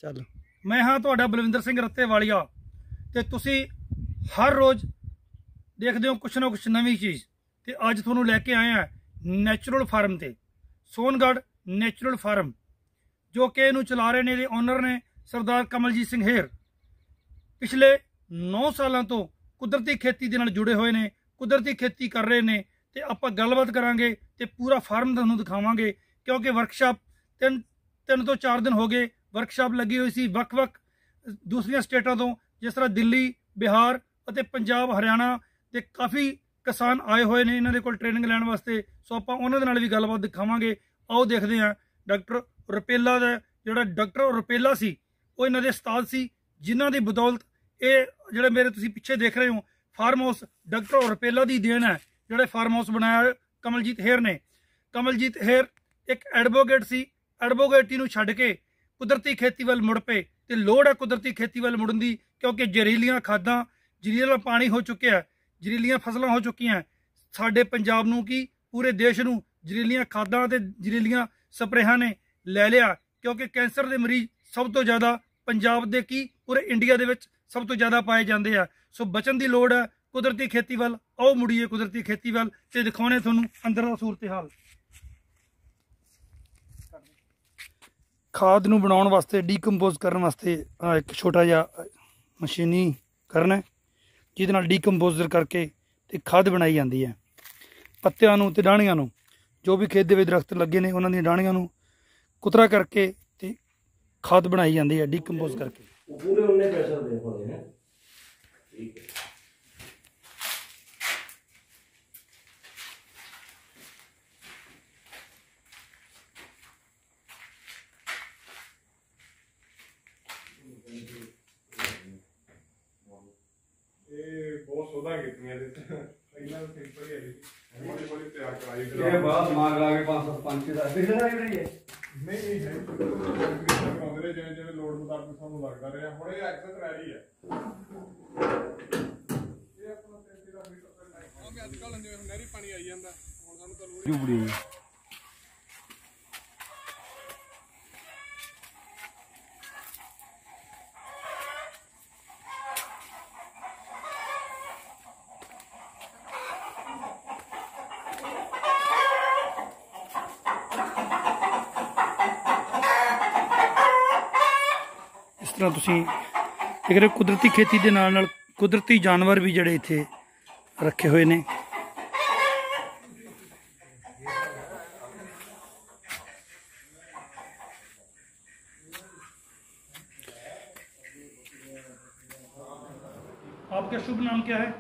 चल मैं हाँ तुहाडा बलविंदर सिंह रत्तेवालिया ते तुसी हर रोज़ देखते हो कुछ ना कुछ नवी चीज़ ते अज तुहानूं लैके आए हैं नैचुरल फार्म ते सोनगढ़ नैचुरल फार्म जो कि इनू चला रहे ने ओनर ने सरदार कमलजीत सिंह हेर। पिछले 9 सालों तो कुदरती खेती दे नाल जुड़े हुए ने, कुदरती खेती कर रहे ने ते आपां गलबात करांगे ते पूरा फार्म तुहानूं दिखावांगे क्योंकि वर्कशॉप तीन तो 4 दिन हो गए वर्कशॉप लगी हुई सी वक्-वक् दूसरिया स्टेटां तो जिस तरह दिल्ली, बिहार और पंजाब, हरियाणा के काफ़ी किसान आए हुए ने इन्होंने कोल ट्रेनिंग लैण वास्ते। सो आपां उन्हां दे नाल भी गलबात दिखावांगे। आओ देखते हैं डॉक्टर रुपेला दा जिहड़ा डॉक्टर रुपेला सी वो इन्हां दे उस्ताद सी जिन्हां दी बदौलत ये जिहड़े मेरे तुसीं पिछे देख रहे हो फार्म हाउस डॉक्टर रुपेला दी देन है। जिहड़े फार्म हाउस बनाया कमलजीत हेर ने। कमलजीत हेर एक एडवोकेट सी, एडवोकेटी नूं छड्ड के कुदरती खेती वाल मुड़ पे ते लोड़ है कुदरती खेती वाल मुड़न दी क्योंकि जहरीलियां खादां जहरीला पानी हो चुकिया है, जहरीलियां फसलां हो चुकियां हैं। साडे पंजाब नूं की पूरे देश नूं जहरीलियां खादां ते जहरीलियां स्प्रेहां ने लै लिया क्योंकि कैंसर के मरीज सब तो ज़्यादा पंजाब दे की पूरे इंडिया दे विच सब तो ज़्यादा पाए जाते हैं। सो बचन की लोड़ है कुदरती खेती वाल। आओ मुड़िए कुदरती खेती वाल ते दिखाने तुहानूं अंदर दा सूरत हाल। खाद नूं बनाउण वास्ते डीकंपोज करने वास्ते एक छोटा जिहा मशीनी करना है जिहदे नाल डीकंपोजर करके ते खाद बनाई जाती है। पत्तियां नूं ते डाहणियां नूं जो भी खेत दे विच दरख्त लगे ने उन्हां दी डाहणियां नूं कुतरा करके ते खाद बनाई जाती है डीकंपोज करके। पूरे उन्ने प्रेशर दे पाए हैं। ठीक है बहुत सोधा कीतियां ने पहला सिंपल ही है हौली हौली तैयार कराई ये बात दिमाग ला के 505 का पिछले साल रही है नहीं है कांग्रेस जिवें जिवें लोड मुताबिक सानू लगदा रहा हुणे एक्सेस रैडी है ये अपना 33 मीटर पे लाइन आ अजकल जिवें नहरी पानी आई जांदा हुण सानू तो जुबड़ी इस तरह तुसीं देख रहे हो कुदरती खेती के नाल नाल कुदरती जानवर भी जड़े इत्थे रखे हुए ने। आपका शुभ नाम क्या है?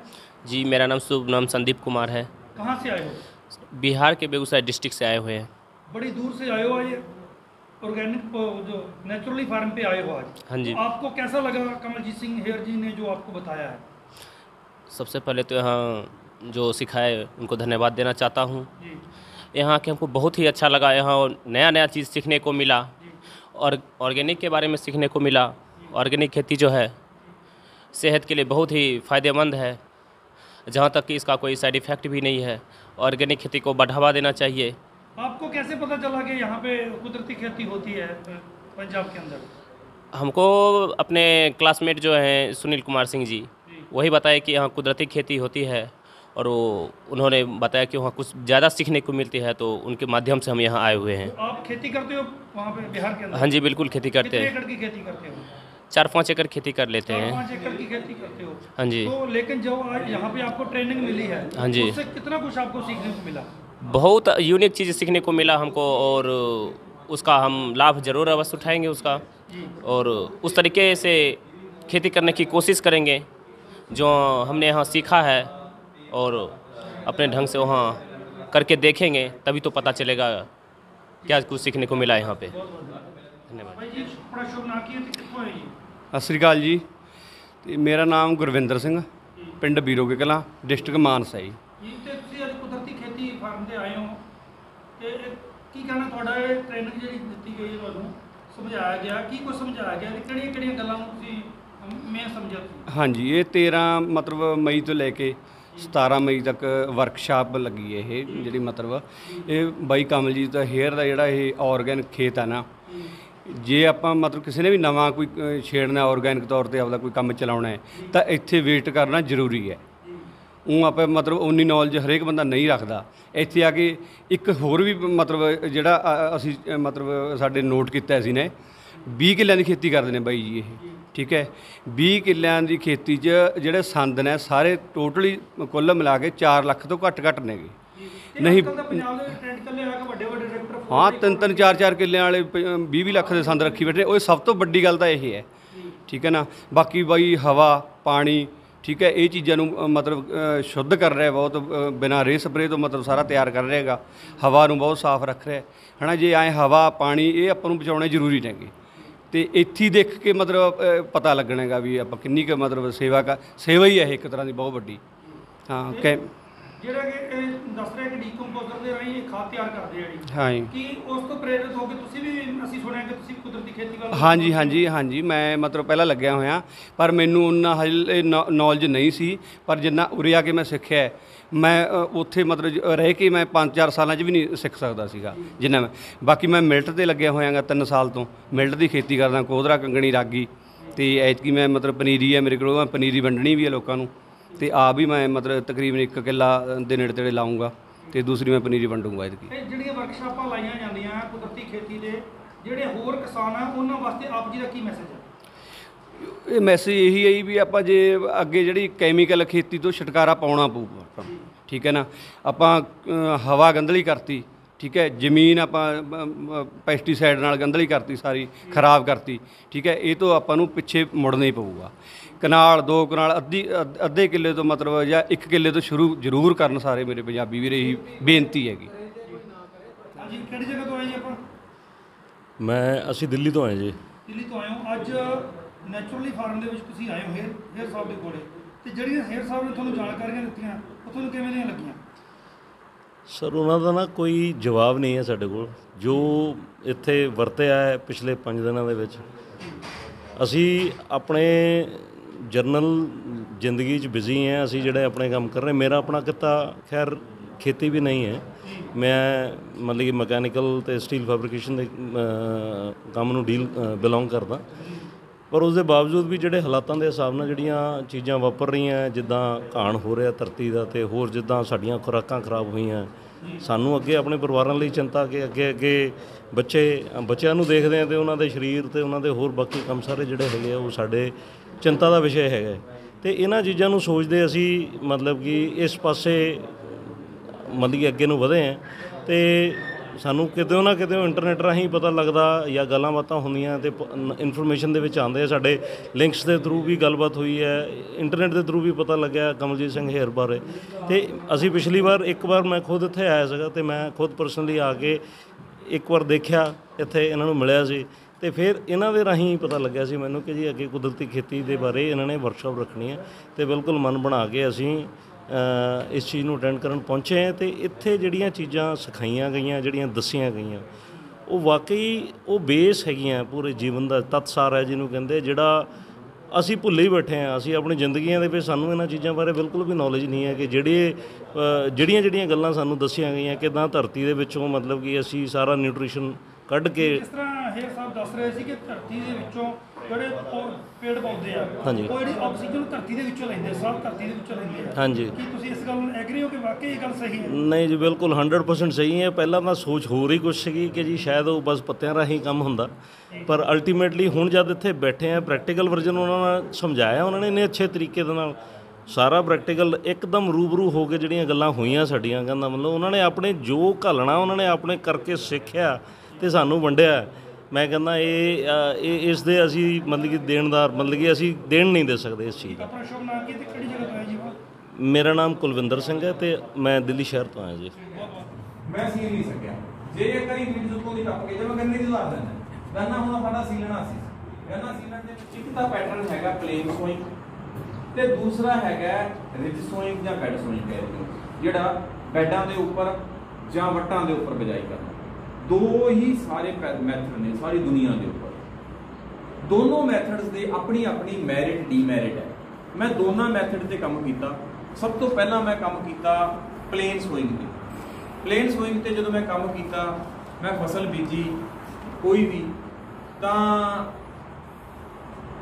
जी मेरा नाम शुभ नाम संदीप कुमार है। कहाँ से आए हो? बिहार के बेगूसराय डिस्ट्रिक्ट से आए हुए हैं। बड़ी दूर से आए हो आज ऑर्गेनिक जो नेचुरली फार्म पे आए हो आज। हाँ जी। तो आपको कैसा लगा कमलजीत सिंह हेर जी ने जो आपको बताया है? सबसे पहले तो यहाँ जो सिखाए उनको धन्यवाद देना चाहता हूँ। यहाँ के हमको बहुत ही अच्छा लगा। यहाँ नया नया चीज़ सीखने को मिला और ऑर्गेनिक के बारे में सीखने को मिला। ऑर्गेनिक खेती जो है सेहत के लिए बहुत ही फ़ायदेमंद है, जहाँ तक कि इसका कोई साइड इफ़ेक्ट भी नहीं है। ऑर्गेनिक खेती को बढ़ावा देना चाहिए। आपको कैसे पता चला कि यहाँ पे कुदरती खेती होती है पंजाब के अंदर? हमको अपने क्लासमेट जो हैं सुनील कुमार सिंह जी वही बताया कि यहाँ कुदरती खेती होती है और वो उन्होंने बताया कि वहाँ कुछ ज़्यादा सीखने को मिलती है, तो उनके माध्यम से हम यहाँ आए हुए हैं। तो आप खेती करते हो वहाँ पे बिहार के अंदर? हाँ जी बिल्कुल खेती करते हैं। कितने एकड़ की खेती करते हो? 4-5 एकड़ खेती कर लेते हैं। 4-5 एकड़ की खेती करते हो? हाँ जी। तो लेकिन जब आज यहाँ पे आपको ट्रेनिंग मिली है, हाँ जी, उससे कितना कुछ आपको सीखने को मिला? बहुत यूनिक चीज़ सीखने को मिला हमको और उसका हम लाभ ज़रूर अवश्य उठाएंगे उसका, और उस तरीके से खेती करने की कोशिश करेंगे जो हमने यहाँ सीखा है, और अपने ढंग से वहाँ करके देखेंगे तभी तो पता चलेगा क्या कुछ सीखने को मिला यहाँ पे। धन्यवाद। सत श्री अकाल जी। ते मेरा नाम गुरविंदर सिंह, पिंड बीरोगे कलां, डिस्ट्रिक्ट मानसा जी। कुदरती खेती फार्म ते आए हो ते की कहना तुहाडा ये ट्रेनिंग ਜਿਹੜੀ ਦਿੱਤੀ ਗਈ ਤੁਹਾਨੂੰ ਸਮਝਾਇਆ ਗਿਆ ਕੀ ਕੁਝ ਸਮਝਾਇਆ ਗਿਆ ਤੇ ਕਿਹੜੀਆਂ ਕਿਹੜੀਆਂ ਗੱਲਾਂ ਨੂੰ ਤੁਸੀਂ ਮੈਂ ਸਮਝਿਆ? हाँ जी, ये 13 मतलब मई तो लैके 17 मई तक वर्कशाप लगी है। ये जी मतलब ये बाई कमलजीत हेर का जोड़ा ये ऑर्गेनिक खेत है ना, ਜੇ ਆਪਾਂ ਮਤਲਬ ਕਿਸੇ ਨੇ ਵੀ ਨਵਾਂ ਕੋਈ ਛੇੜਨਾ ਆਰਗੈਨਿਕ ਤੌਰ ਤੇ ਆਪਦਾ ਕੋਈ ਕੰਮ ਚਲਾਉਣਾ ਹੈ ਤਾਂ ਇੱਥੇ ਵਿਜ਼ਿਟ ਕਰਨਾ ਜ਼ਰੂਰੀ ਹੈ। ਉਹ ਆਪਾਂ ਮਤਲਬ ਉਨੀ ਨੌਲੇਜ ਹਰੇਕ ਬੰਦਾ ਨਹੀਂ ਰੱਖਦਾ। ਇੱਥੇ ਆ ਕੇ ਇੱਕ ਹੋਰ ਵੀ ਮਤਲਬ ਜਿਹੜਾ ਅਸੀਂ ਮਤਲਬ ਸਾਡੇ ਨੋਟ ਕੀਤਾ ਸੀ ਨੇ 20 ਕਿੱਲਿਆਂ ਦੀ ਖੇਤੀ ਕਰਦੇ ਨੇ ਬਾਈ ਜੀ ਇਹ, ਠੀਕ ਹੈ। 20 ਕਿੱਲਿਆਂ ਦੀ ਖੇਤੀ 'ਚ ਜਿਹੜੇ ਸੰਦ ਨੇ ਸਾਰੇ ਟੋਟਲੀ ਕੁੱਲ ਮਿਲਾ ਕੇ 4 ਲੱਖ ਤੋਂ ਘੱਟ ਨੇਗੇ। ਨਹੀਂ ਪੰਜਾਬ ਦੇ ਟ੍ਰੈਂਡ ਚੱਲੇ ਹੋਇਆ ਕਿ ਵੱਡੇ ਟਰੈਕਟਰ ਹਾਂ 3-3 4-4 ਕਿੱਲਿਆਂ ਵਾਲੇ 20 ਲੱਖ ਦੇ ਸੰਦ ਰੱਖੀ ਬੈਠੇ। ਉਹ ਸਭ ਤੋਂ ਵੱਡੀ ਗੱਲ ਤਾਂ ਇਹ ਹੈ, ਠੀਕ ਹੈ ਨਾ। ਬਾਕੀ ਬਾਈ ਹਵਾ ਪਾਣੀ, ਠੀਕ ਹੈ, ਇਹ ਚੀਜ਼ਾਂ ਨੂੰ ਮਤਲਬ ਸ਼ੁੱਧ ਕਰ ਰਿਹਾ ਬਹੁਤ, ਬਿਨਾਂ ਰੇਹ ਸਪਰੇਅ ਤੋਂ ਮਤਲਬ ਸਾਰਾ ਤਿਆਰ ਕਰ ਰਿਹਾ ਹੈਗਾ। ਹਵਾ ਨੂੰ ਬਹੁਤ ਸਾਫ਼ ਰੱਖ ਰਿਹਾ ਹੈ ਨਾ। ਜੇ ਐਂ ਹਵਾ ਪਾਣੀ ਇਹ ਆਪਾਂ ਨੂੰ ਬਚਾਉਣੇ ਜ਼ਰੂਰੀ ਨੇਗੇ। ਅਤੇ ਇੱਥੇ ਦੇਖ ਕੇ ਮਤਲਬ ਪਤਾ ਲੱਗਣਾ ਹੈਗਾ ਵੀ ਆਪਾਂ ਕਿੰਨੀ ਕੁ ਮਤਲਬ ਸੇਵਾ ਹੀ ਹੈ ਇਹ ਇੱਕ ਤਰ੍ਹਾਂ ਦੀ ਬਹੁਤ ਵੱਡੀ। ਹਾਂ ਜਿਹੜਾ ਕਿ ਇਹ ਦੱਸ ਰਿਹਾ ਕਿ ਡੀਕੰਪੋਜ਼ਰ ਦੇ ਰਾਹੀਂ ਇਹ ਖਾਦ ਤਿਆਰ ਕਰਦੇ ਆ ਜੀ। ਹਾਂ ਜੀ। ਕੀ ਉਸ ਤੋਂ ਪ੍ਰੇਰਿਤ ਹੋ ਕੇ ਤੁਸੀਂ ਵੀ, ਅਸੀਂ ਸੁਣਿਆ ਕਿ ਤੁਸੀਂ ਕੁਦਰਤੀ ਖੇਤੀ ਵੱਲ? ਹਾਂਜੀ ਮੈਂ ਮਤਲਬ ਪਹਿਲਾਂ ਲੱਗਿਆ ਹੋਇਆ, ਪਰ ਮੈਨੂੰ ਉਹਨਾਂ ਹਜੇ ਨੌਲੇਜ ਨਹੀਂ ਸੀ। ਪਰ ਜਿੰਨਾ ਉਰੇ ਆ ਕੇ ਮੈਂ ਸਿੱਖਿਆ, ਮੈਂ ਉੱਥੇ ਮਤਲਬ ਰਹਿ ਕੇ ਮੈਂ 5-4 ਸਾਲਾਂ 'ਚ ਵੀ ਨਹੀਂ ਸਿੱਖ ਸਕਦਾ ਸੀਗਾ ਜਿੰਨਾ ਮੈਂ। ਬਾਕੀ ਮੈਂ ਮਿਲਟ 'ਤੇ ਲੱਗਿਆ ਹੋਇਆਗਾ 3 ਸਾਲ ਤੋਂ, ਮਿਲਟ ਦੀ ਖੇਤੀ ਕਰਦਾ, ਕੋਧਰਾ ਕੰਗਣੀ ਰਾਗੀ। ਅਤੇ ਐਤਕੀ ਮੈਂ ਮਤਲਬ ਪਨੀਰੀ ਹੈ ਮੇਰੇ ਕੋਲ, ਮੈਂ ਪਨੀਰੀ ਵੰਡਣੀ ਵੀ ਹੈ ਲੋਕਾਂ ਨੂੰ। ਅਤੇ ਆਪ ਵੀ ਮੈਂ ਮਤਲਬ ਤਕਰੀਬਨ 1 ਕਿੱਲਾ ਦੇ ਨੇੜੇ ਤੇੜੇ ਲਾਊਂਗਾ ਅਤੇ ਦੂਸਰੀ ਮੈਂ ਪਨੀਰੀ ਵੰਡੂੰਗਾ ਇਹਦੀ। ਇਹ ਜਿਹੜੀਆਂ ਵਰਕਸ਼ਾਪਾਂ ਲਾਈਆਂ ਜਾਂਦੀਆਂ ਕੁਦਰਤੀ ਖੇਤੀ ਦੇ ਜਿਹੜੇ ਹੋਰ ਕਿਸਾਨ ਆ ਉਹਨਾਂ ਵਾਸਤੇ ਆਪ ਜੀ ਦਾ ਕੀ ਮੈਸੇਜ ਹੈ? ਇਹ ਮੈਸੇਜ ਇਹੀ ਹੈ ਵੀ ਆਪਾਂ ਜੇ ਅੱਗੇ ਜਿਹੜੀ ਕੈਮੀਕਲ ਖੇਤੀ ਤੋਂ ਛੁਟਕਾਰਾ ਪਾਉਣਾ ਪਊਗਾ ਆਪਾਂ, ਠੀਕ ਹੈ ਨਾ। ਆਪਾਂ ਹਵਾ ਗੰਧਲੀ ਕਰਤੀ, ਠੀਕ ਹੈ, ਜ਼ਮੀਨ ਆਪਾਂ ਪੈਸਟੀਸਾਈਡ ਨਾਲ ਗੰਧਲੀ ਕਰਤੀ, ਸਾਰੀ ਖਰਾਬ ਕਰਤੀ, ਠੀਕ ਹੈ। ਇਹ ਤੋਂ ਆਪਾਂ ਨੂੰ ਪਿੱਛੇ ਮੁੜਨਾ ਹੀ ਪਊਗਾ। ਕਨਾਲ 2 ਕਨਾਲ ਅੱਧੇ ਕਿੱਲੇ ਤੋਂ ਮਤਲਬ ਜਾਂ 1 ਕਿੱਲੇ ਤੋਂ ਸ਼ੁਰੂ ਜ਼ਰੂਰ ਕਰਨ ਸਾਰੇ ਮੇਰੇ ਪੰਜਾਬੀ ਵੀਰੇ, ਇਹੀ ਬੇਨਤੀ ਹੈਗੀ। ਹਾਂਜੀ, ਕਿਹੜੀ ਜਗ੍ਹਾ ਤੋਂ ਆਏ ਜੀ ਆਪਾਂ? ਅਸੀਂ ਦਿੱਲੀ ਤੋਂ ਆਏ ਜੀ। ਦਿੱਲੀ ਤੋਂ ਆਏ ਹੋ। ਅੱਜ ਨੈਚੁਰਲੀ ਫਾਰਮ ਦੇ ਵਿੱਚ ਤੁਸੀਂ ਆਏ ਹੋ ਹੇਅਰ ਸਾਹਿਬ ਦੇ ਕੋਲੇ, ਤੇ ਜਿਹੜੀਆਂ ਹੇਅਰ ਸਾਹਿਬ ਨੇ ਤੁਹਾਨੂੰ ਜਾਣਕਾਰੀਆਂ ਦਿੱਤੀਆਂ ਉਹ ਤੁਹਾਨੂੰ ਕਿਵੇਂ ਦੀਆਂ ਲੱਗੀਆਂ? ਸਰ ਉਹਨਾਂ ਦਾ ਨਾ ਕੋਈ ਜਵਾਬ ਨਹੀਂ ਹੈ ਸਾਡੇ ਕੋਲ। ਜੋ ਇੱਥੇ ਵਰਤਿਆ ਹੈ ਪਿਛਲੇ 5 ਦਿਨਾਂ ਦੇ ਵਿੱਚ, ਅਸੀਂ ਆਪਣੇ ਜਰਨਲ ਜ਼ਿੰਦਗੀ 'ਚ ਬਿਜ਼ੀ ਹਾਂ। ਅਸੀਂ ਜਿਹੜੇ ਆਪਣੇ ਕੰਮ ਕਰ ਰਹੇ, ਮੇਰਾ ਆਪਣਾ ਕਿੱਤਾ ਖੈਰ ਖੇਤੀ ਵੀ ਨਹੀਂ ਹੈ। ਮੈਂ ਮਤਲਬ ਕਿ ਮਕੈਨੀਕਲ ਅਤੇ ਸਟੀਲ ਫੈਬਰੀਕੇਸ਼ਨ ਦੇ ਕੰਮ ਨੂੰ ਬਿਲੋਂਗ ਕਰਦਾ। ਪਰ ਉਸ ਦੇ ਬਾਵਜੂਦ ਵੀ ਜਿਹੜੇ ਹਾਲਾਤਾਂ ਦੇ ਹਿਸਾਬ ਨਾਲ ਜਿਹੜੀਆਂ ਚੀਜ਼ਾਂ ਵਾਪਰ ਰਹੀਆਂ, ਜਿੱਦਾਂ ਘਾਣ ਹੋ ਰਿਹਾ ਧਰਤੀ ਦਾ, ਅਤੇ ਹੋਰ ਜਿੱਦਾਂ ਸਾਡੀਆਂ ਖੁਰਾਕਾਂ ਖਰਾਬ ਹੋਈਆਂ, ਸਾਨੂੰ ਅੱਗੇ ਆਪਣੇ ਪਰਿਵਾਰਾਂ ਲਈ ਚਿੰਤਾ ਕਿ ਅੱਗੇ ਬੱਚਿਆਂ ਨੂੰ ਦੇਖਦੇ ਹਾਂ ਅਤੇ ਉਹਨਾਂ ਦੇ ਸਰੀਰ ਅਤੇ ਉਹਨਾਂ ਦੇ ਹੋਰ ਬਾਕੀ ਕੰਮ ਸਾਰੇ ਜਿਹੜੇ ਹੈਗੇ ਆ ਉਹ ਸਾਡੇ ਚਿੰਤਾ ਦਾ ਵਿਸ਼ੇ ਹੈਗਾ। ਅਤੇ ਇਹਨਾਂ ਚੀਜ਼ਾਂ ਨੂੰ ਸੋਚਦੇ ਅਸੀਂ ਮਤਲਬ ਕਿ ਇਸ ਪਾਸੇ ਮਤਲਬ ਕਿ ਅੱਗੇ ਨੂੰ ਵਧੇ ਹਾਂ। ਅਤੇ ਸਾਨੂੰ ਕਿਤੇ ਨਾ ਕਿਤੇ ਇੰਟਰਨੈਟ ਰਾਹੀਂ ਪਤਾ ਲੱਗਦਾ ਜਾਂ ਗੱਲਾਂ ਬਾਤਾਂ ਹੁੰਦੀਆਂ ਅਤੇ ਇਨਫੋਰਮੇਸ਼ਨ ਦੇ ਵਿੱਚ ਆਉਂਦੇ ਆ। ਸਾਡੇ ਲਿੰਕਸ ਦੇ ਥਰੂ ਵੀ ਗੱਲਬਾਤ ਹੋਈ ਹੈ, ਇੰਟਰਨੈਟ ਦੇ ਥਰੂ ਵੀ ਪਤਾ ਲੱਗਿਆ ਕਮਲਜੀਤ ਸਿੰਘ ਹੇਅਰ ਬਾਰੇ। ਅਤੇ ਅਸੀਂ ਪਿਛਲੀ ਵਾਰ ਇੱਕ ਵਾਰ ਮੈਂ ਖੁਦ ਇੱਥੇ ਆਇਆ ਸੀਗਾ ਅਤੇ ਮੈਂ ਖੁਦ ਪਰਸਨਲੀ ਆ ਕੇ ਇੱਕ ਵਾਰ ਦੇਖਿਆ, ਇੱਥੇ ਇਹਨਾਂ ਨੂੰ ਮਿਲਿਆ ਸੀ। ਅਤੇ ਫਿਰ ਇਹਨਾਂ ਦੇ ਰਾਹੀਂ ਪਤਾ ਲੱਗਿਆ ਸੀ ਮੈਨੂੰ ਕਿ ਜੀ ਅੱਗੇ ਕੁਦਰਤੀ ਖੇਤੀ ਦੇ ਬਾਰੇ ਇਹਨਾਂ ਨੇ ਵਰਕਸ਼ਾਪ ਰੱਖਣੀ ਹੈ। ਅਤੇ ਬਿਲਕੁਲ ਮਨ ਬਣਾ ਕੇ ਅਸੀਂ ਇਸ ਚੀਜ਼ ਨੂੰ ਅਟੈਂਡ ਕਰਨ ਪਹੁੰਚੇ ਹਾਂ। ਅਤੇ ਇੱਥੇ ਜਿਹੜੀਆਂ ਚੀਜ਼ਾਂ ਸਿਖਾਈਆਂ ਗਈਆਂ, ਜਿਹੜੀਆਂ ਦੱਸੀਆਂ ਗਈਆਂ, ਉਹ ਵਾਕਈ ਉਹ ਬੇਸ ਹੈਗੀਆਂ ਪੂਰੇ ਜੀਵਨ ਦਾ, ਤਤਸਾਰ ਹੈ ਜਿਹਨੂੰ ਕਹਿੰਦੇ, ਜਿਹੜਾ ਅਸੀਂ ਭੁੱਲੇ ਹੀ ਬੈਠੇ ਹਾਂ। ਅਸੀਂ ਆਪਣੀ ਜ਼ਿੰਦਗੀਆਂ ਦੇ ਵਿੱਚ ਸਾਨੂੰ ਇਹਨਾਂ ਚੀਜ਼ਾਂ ਬਾਰੇ ਬਿਲਕੁਲ ਵੀ ਨੌਲੇਜ ਨਹੀਂ ਹੈ ਕਿ ਜਿਹੜੀਆਂ ਗੱਲਾਂ ਸਾਨੂੰ ਦੱਸੀਆਂ ਗਈਆਂ, ਕਿੱਦਾਂ ਧਰਤੀ ਦੇ ਵਿੱਚੋਂ ਮਤਲਬ ਕਿ ਅਸੀਂ ਸਾਰਾ ਨਿਊਟ੍ਰੀਸ਼ਨ ਕੱਢ ਕੇ। ਜਿਸ ਤਰ੍ਹਾਂ ਹੇਅਰ ਸਾਹਿਬ ਦੱਸ ਰਹੇ ਸੀ ਕਿ ਧਰਤੀ ਦੇ ਵਿੱਚੋਂ ਜਿਹੜੇ ਪੇੜ ਪੌਦੇ ਆ, ਹਾਂਜੀ, ਉਹ ਜਿਹੜੀ ਆਕਸੀਜਨ ਧਰਤੀ ਦੇ ਵਿੱਚੋਂ ਲੈਂਦੇ, ਸਾਫ਼ ਧਰਤੀ ਦੇ ਵਿੱਚੋਂ ਲੈਂਦੇ ਆ। ਹਾਂਜੀ, ਕੀ ਤੁਸੀਂ ਇਸ ਗੱਲ ਨੂੰ ਐਗਰੀ ਹੋ ਕਿ ਵਾਕਈ ਇਹ ਗੱਲ ਸਹੀ ਹੈ? ਨਹੀਂ ਜੀ, ਬਿਲਕੁਲ 100% ਸਹੀ ਹੈ। ਪਹਿਲਾਂ ਤਾਂ ਸੋਚ ਹੋਰ ਹੀ ਕੁਛ ਸੀਗੀ ਕਿ ਜੀ ਸ਼ਾਇਦ ਉਹ ਬਸ ਪੱਤਿਆਂ ਰਾਹੀਂ ਕੰਮ ਹੁੰਦਾ, ਪਰ ਅਲਟੀਮੇਟਲੀ ਹੁਣ ਜਦ ਇੱਥੇ ਬੈਠੇ ਆ, ਪ੍ਰੈਕਟੀਕਲ ਵਰਜ਼ਨ ਉਹਨਾਂ ਨੇ ਸਮਝਾਇਆ, ਉਹਨਾਂ ਨੇ ਇੰਨੇ ਅੱਛੇ ਤਰੀਕੇ ਦੇ ਨਾਲ ਸਾਰਾ ਪ੍ਰੈਕਟੀਕਲ ਇੱਕਦਮ ਰੂਬਰੂ ਹੋ ਕੇ ਜਿਹੜੀਆਂ ਗੱਲਾਂ ਹੋਈਆਂ ਸਾਡੀਆਂ, ਕਹਿੰਦਾ ਮਤਲਬ ਉਹਨਾਂ ਨੇ ਆਪਣੇ ਜੋ ਘਾਲਣਾ ਉਹਨਾਂ ਨੇ ਆਪਣੇ ਕਰਕੇ ਸਿੱਖਿਆ ਅਤੇ ਸਾਨੂੰ ਵੰਡਿਆ। ਮੈਂ ਕਹਿੰਦਾ ਇਹ ਇਸ ਦੇ ਅਸੀਂ ਮਤਲਬ ਕਿ ਦੇਣਦਾਰ, ਮਤਲਬ ਕਿ ਅਸੀਂ ਦੇਣ ਨਹੀਂ ਦੇ ਸਕਦੇ ਇਸ ਚੀਜ਼ ਦਾ। ਆਪਣਾ ਸ਼ੁਭ ਨਾਮ ਕੀ ਤੇ ਕਿਹੜੀ ਜਗ੍ਹਾ ਤੋਂ ਹੈ ਜੀ? ਮੇਰਾ ਨਾਮ ਕੁਲਵਿੰਦਰ ਸਿੰਘ ਹੈ ਅਤੇ ਮੈਂ ਦਿੱਲੀ ਸ਼ਹਿਰ ਤੋਂ ਆਇਆ ਜੀ। ਮੈਂ ਸੀਲ ਨਹੀਂ ਸਕਿਆ। ਜੇ ਇੱਕ ਵਾਰੀ ਵੀਡੀਓ ਤੋਂ ਦੀ ਟੱਪ ਕੇ ਜੇ ਮੈਂ ਗੰਨੇ ਦੀ ਲਾ ਦਿੰਦਾ, ਗੰਨਾ ਹੁਣ ਸਾਡਾ ਸੀਲਣਾ ਸੀ। ਗੰਨਾ ਸੀਲਣ ਦੇ ਵਿੱਚ ਇੱਕ ਤਾਂ ਪੈਟਰਨ ਹੈਗਾ ਪਲੇਨ ਸੋਇੰਗ, ਤੇ ਦੂਸਰਾ ਹੈਗਾ ਰਿਜ ਸੋਇੰਗ ਜਾਂ ਬੈਡ ਸੋਇੰਗ ਕਹਿੰਦੇ, ਜਿਹੜਾ ਬੈਡਾਂ ਦੇ ਉੱਪਰ ਜਾਂ ਵੱਟਾਂ ਦੇ ਉੱਪਰ ਬਿਜਾਈ ਕਰਨਾ। ਦੋ ਹੀ ਸਾਰੇ ਮੈਥਡ ਨੇ ਸਾਰੀ ਦੁਨੀਆ ਦੇ ਉੱਪਰ। ਦੋਨੋਂ ਮੈਥਡਸ ਦੇ ਆਪਣੀ ਆਪਣੀ ਮੈਰਿਟ ਡੀਮੈਰਿਟ ਹੈ। ਮੈਂ ਦੋਨਾਂ ਮੈਥਡ ਤੇ ਕੰਮ ਕੀਤਾ। ਸਭ ਤੋਂ ਪਹਿਲਾਂ ਮੈਂ ਕੰਮ ਕੀਤਾ ਪਲੇਨ ਸੋਇੰਗ ਤੇ। ਪਲੇਨ ਸੋਇੰਗ ਤੇ ਜਦੋਂ ਮੈਂ ਕੰਮ ਕੀਤਾ, ਮੈਂ ਫਸਲ ਬੀਜੀ ਕੋਈ ਵੀ, ਤਾਂ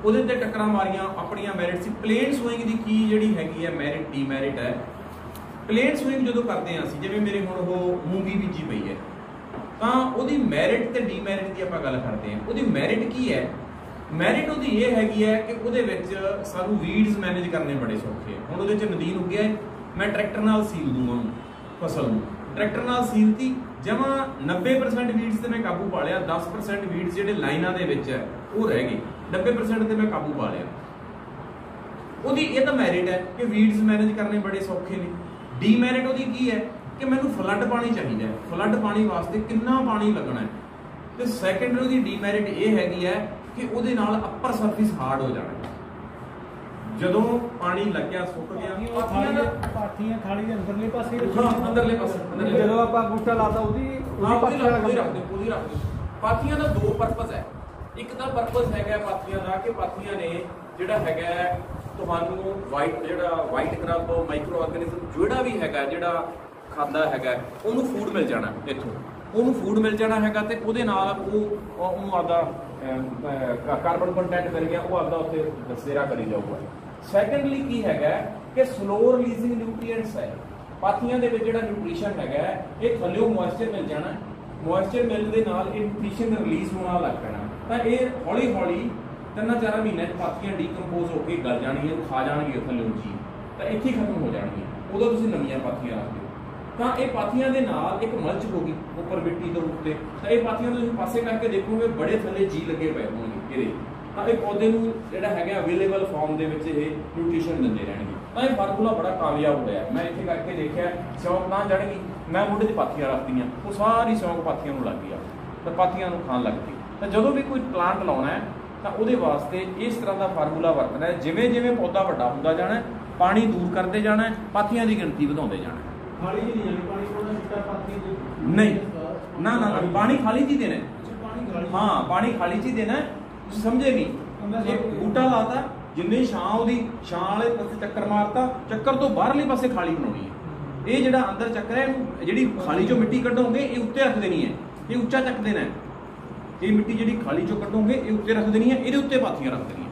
ਉਹਦੇ ਤੇ ਟੱਕਰਾਂ ਮਾਰੀਆਂ, ਆਪਣੀਆਂ ਮੈਰਿਟ ਸੀ। ਪਲੇਨ ਸੂਇੰਗ ਦੀ ਕੀ ਜਿਹੜੀ ਹੈਗੀ ਹੈ ਮੈਰਿਟ ਡੀਮੈਰਿਟ ਹੈ। ਪਲੇਨ ਸੂਇੰਗ ਜਦੋਂ ਕਰਦੇ ਹਾਂ ਅਸੀਂ, ਜਿਵੇਂ ਮੇਰੇ ਹੁਣ ਉਹ ਮੂੰਗੀ ਬੀਜੀ ਪਈ ਹੈ, ਤਾਂ ਉਹਦੀ ਮੈਰਿਟ ਤੇ ਡੀਮੈਰਿਟ ਦੀ ਆਪਾਂ ਗੱਲ ਕਰਦੇ ਹਾਂ। ਉਹਦੀ ਮੈਰਿਟ ਕੀ ਹੈ? ਮੈਰਿਟ ਉਹਦੀ ਇਹ ਹੈਗੀ ਹੈ ਕਿ ਉਹਦੇ ਵਿੱਚ ਸਾਨੂੰ ਵੀਡਸ ਮੈਨੇਜ ਕਰਨੇ ਬੜੇ ਸੌਖੇ ਆ। ਹੁਣ ਉਹਦੇ 'ਚ ਨਦੀਨ ਉੱਗਿਆ ਹੈ, ਮੈਂ ਟਰੈਕਟਰ ਨਾਲ ਸੀਲ ਦੂੰਗਾ ਉਹਨੂੰ, ਫਸਲ ਨੂੰ ਟਰੈਕਟਰ ਨਾਲ ਸੀਲਤੀ, ਜਮਾਂ 90% ਵੀਡਸ ਤੇ ਮੈਂ ਕਾਬੂ ਪਾ ਲਿਆ। 10% ਵੀਡਸ ਜਿਹੜੇ ਲਾਈਨਾਂ ਦੇ ਵਿੱਚ ਹੈ ਉਹ ਰਹਿ ਗਏ, 90% ਤੇ ਮੈਂ ਕਾਬੂ ਪਾ ਲਿਆ। ਉਹਦੀ ਇਹ ਤਾਂ ਮੈਰਿਟ ਹੈ ਕਿ ਵੀਡਸ ਮੈਨੇਜ ਕਰਨੇ ਬੜੇ ਸੌਖੇ ਨੇ। ਡੀਮੈਰਿਟ ਉਹਦੀ ਕੀ ਹੈ ਕਿ ਮੈਨੂੰ ਫਲੱਡ ਪਾਣੀ ਚਾਹੀਦਾ ਹੈ, ਫਲੱਡ ਪਾਣੀ ਵਾਸਤੇ ਕਿੰਨਾ ਪਾਣੀ ਲੱਗਣਾ ਹੈ। ਤੇ ਸੈਕੰਡਰੀ ਉਹਦੀ ਡੀਮੈਰਿਟ ਇਹ ਹੈਗੀ ਹੈ ਕਿ ਉਹਦੇ ਨਾਲ ਅਪਰ ਸਰਫੇਸ ਹਾਰਡ ਹੋ ਜਾਣਾ। ਜਦੋਂ ਪਾਣੀ ਲੱਗਿਆ ਸੁੱਕ ਗਿਆ, ਪਾਥੀਆਂ ਖਾਲੀ ਦੇ ਅੰਦਰਲੇ ਪਾਸੇ, ਅੰਦਰਲੇ ਪਾਸੇ ਜਦੋਂ ਆਪਾਂ ਬੂਟਾ ਲਾਤਾ ਉਹਦੀ ਰੱਖਦੇ। ਪਾਥੀਆਂ ਦਾ ਦੋ ਪਰਪਸ ਹੈ। ਇੱਕ ਤਾਂ ਪਰਪਸ ਹੈਗਾ ਪਾਥੀਆਂ ਦਾ ਕਿ ਪਾਥੀਆਂ ਨੇ ਜਿਹੜਾ ਹੈਗਾ ਤੁਹਾਨੂੰ ਵਾਈਟ ਕਰਬ ਮਾਈਕਰੋ ਆਰਗੈਨਿਜ਼ਮ ਜਿਹੜਾ ਵੀ ਹੈਗਾ, ਜਿਹੜਾ ਖਾਂਦਾ ਹੈਗਾ, ਉਹਨੂੰ ਫੂਡ ਮਿਲ ਜਾਣਾ ਇੱਥੋਂ, ਉਹਨੂੰ ਫੂਡ ਮਿਲ ਜਾਣਾ ਹੈਗਾ ਤੇ ਉਹਦੇ ਨਾਲ ਉਹਨੂੰ ਆਪਦਾ ਕਾਰਬਨ ਕੰਟੈਂਟ ਮਿਲ ਗਿਆ, ਉਹ ਆਪਦਾ ਉੱਥੇ ਦਸੇਰਾ ਕਰੀ ਜਾਊਗਾ। ਸੈਕੰਡਲੀ ਕੀ ਹੈਗਾ ਕਿ ਸਲੋ ਰਿਲੀਜ਼ਿੰਗ ਨਿਊਟ੍ਰੀਐਂਟਸ ਹੈ। ਪਾਥੀਆਂ ਦੇ ਵਿੱਚ ਜਿਹੜਾ ਨਿਊਟ੍ਰੀਸ਼ਨ ਹੈਗਾ ਇਹ ਥੱਲਿਓਂ ਮੋਇਸਚਰ ਮਿਲ ਜਾਣਾ, ਮੋਇਸਚਰ ਮਿਲਣ ਦੇ ਨਾਲ ਇਹ ਨਿਊਟ੍ਰੀਸ਼ਨ ਰਿਲੀਜ਼ ਹੋਣਾ ਲੱਗ ਪੈਣਾ। ਤਾਂ ਇਹ ਹੌਲੀ ਹੌਲੀ 3-4 ਮਹੀਨਿਆਂ 'ਚ ਪਾਥੀਆਂ ਡੀਕੰਪੋਜ਼ ਹੋ ਕੇ ਗਲ ਜਾਣਗੀਆਂ, ਖਾ ਜਾਣਗੀਆਂ ਥੱਲਿਓਂ ਜੀ, ਤਾਂ ਇੱਥੇ ਹੀ ਖਤਮ ਹੋ ਜਾਣਗੀਆਂ। ਉਦੋਂ ਤੁਸੀਂ ਨਵੀਆਂ ਪਾਥੀਆਂ ਰੱਖਦੇ ਹੋ। ਤਾਂ ਇਹ ਪਾਥੀਆਂ ਦੇ ਨਾਲ ਇੱਕ ਮਲਚ ਹੋ ਗਈ ਉੱਪਰ ਮਿੱਟੀ ਦੇ ਉੱਤੇ। ਤਾਂ ਇਹ ਪਾਥੀਆਂ ਨੂੰ ਤੁਸੀਂ ਪਾਸੇ ਕਰਕੇ ਦੇਖੋਗੇ ਬੜੇ ਥੱਲੇ ਜੀ ਲੱਗੇ ਪਏ ਹੋਣਗੇ ਇਹਦੇ। ਤਾਂ ਇਹ ਪੌਦੇ ਨੂੰ ਜਿਹੜਾ ਹੈਗਾ ਅਵੇਲੇਬਲ ਫਾਰਮ ਦੇ ਵਿੱਚ ਇਹ ਨਿਊਟ੍ਰੀਸ਼ਨ ਦਿੰਦੇ ਰਹਿਣਗੇ। ਤਾਂ ਇਹ ਫਾਰਮੂਲਾ ਬੜਾ ਕਾਮਯਾਬ ਹੋਇਆ। ਮੈਂ ਇੱਥੇ ਕਰਕੇ ਦੇਖਿਆ, ਸਿਉਂਕ ਨਾ ਚੜ ਗਈ, ਮੈਂ ਮੁੱਢੇ 'ਚ ਪਾਥੀਆਂ ਰੱਖਤੀਆਂ, ਉਹ ਸਾਰੀ ਸਿਉਂਕ ਪਾਥੀਆਂ ਨੂੰ ਲੱਗ ਗਈ ਆ, ਤਾਂ ਪਾਥੀਆਂ ਨੂੰ ਖਾਣ ਲੱਗ ਪਈ। ਤਾਂ ਜਦੋਂ ਵੀ ਕੋਈ ਪਲਾਂਟ ਲਾਉਣਾ ਹੈ ਤਾਂ ਉਹਦੇ ਵਾਸਤੇ ਇਸ ਤਰ੍ਹਾਂ ਦਾ ਫਾਰਮੂਲਾ ਵਰਤਣਾ ਹੈ। ਜਿਵੇਂ ਜਿਵੇਂ ਪੌਦਾ ਵੱਡਾ ਹੁੰਦਾ ਜਾਣਾ, ਪਾਣੀ ਦੂਰ ਕਰਦੇ ਜਾਣਾ, ਪਾਥੀਆਂ ਦੀ ਗਿਣਤੀ ਵਧਾਉਂਦੇ ਜਾਣਾ। ਖਾਲੀ ਜੀ ਨਹੀਂ ਜਾਣੀ, ਪਾਣੀ ਥੋੜਾ ਜਿਹਾ ਪਾਥੀ ਨਹੀਂ, ਨਾ ਨਾ ਪਾਣੀ ਖਾਲੀ ਜੀ ਦੇਣਾ। ਹਾਂ, ਪਾਣੀ ਖਾਲੀ ਜੀ ਦੇਣਾ। ਤੁਸੀਂ ਸਮਝੇ ਨਹੀਂ, ਇਹ ਬੂਟਾ ਲਾਤਾ, ਜਿੰਨੀ ਛਾਂ ਉਹਦੀ ਛਾਂ ਵਾਲੇ ਪਾਸੇ ਚੱਕਰ ਮਾਰਤਾ, ਚੱਕਰ ਤੋਂ ਬਾਹਰਲੇ ਪਾਸੇ ਖਾਲੀ ਬਣਾਉਣੀ ਹੈ। ਇਹ ਜਿਹੜਾ ਅੰਦਰ ਚੱਕਰ ਹੈ, ਇਹਨੂੰ ਜਿਹੜੀ ਖਾਲੀ ਚੋਂ ਮਿੱਟੀ ਕੱਢੋਗੇ ਇਹ ਉੱਤੇ ਰੱਖ ਦੇਣੀ ਹੈ, ਇਹ ਉੱਚਾ ਚੱਕ ਦੇਣਾ ਹੈ। ਇਹ ਮਿੱਟੀ ਜਿਹੜੀ ਖਾਲੀ ਚੋਂ ਕੱਢੋਗੇ ਇਹ ਉੱਤੇ ਰੱਖ ਦੇਣੀ ਹੈ, ਇਹਦੇ ਉੱਤੇ ਪਾਥੀਆਂ ਰੱਖ ਦੇਣੀਆਂ।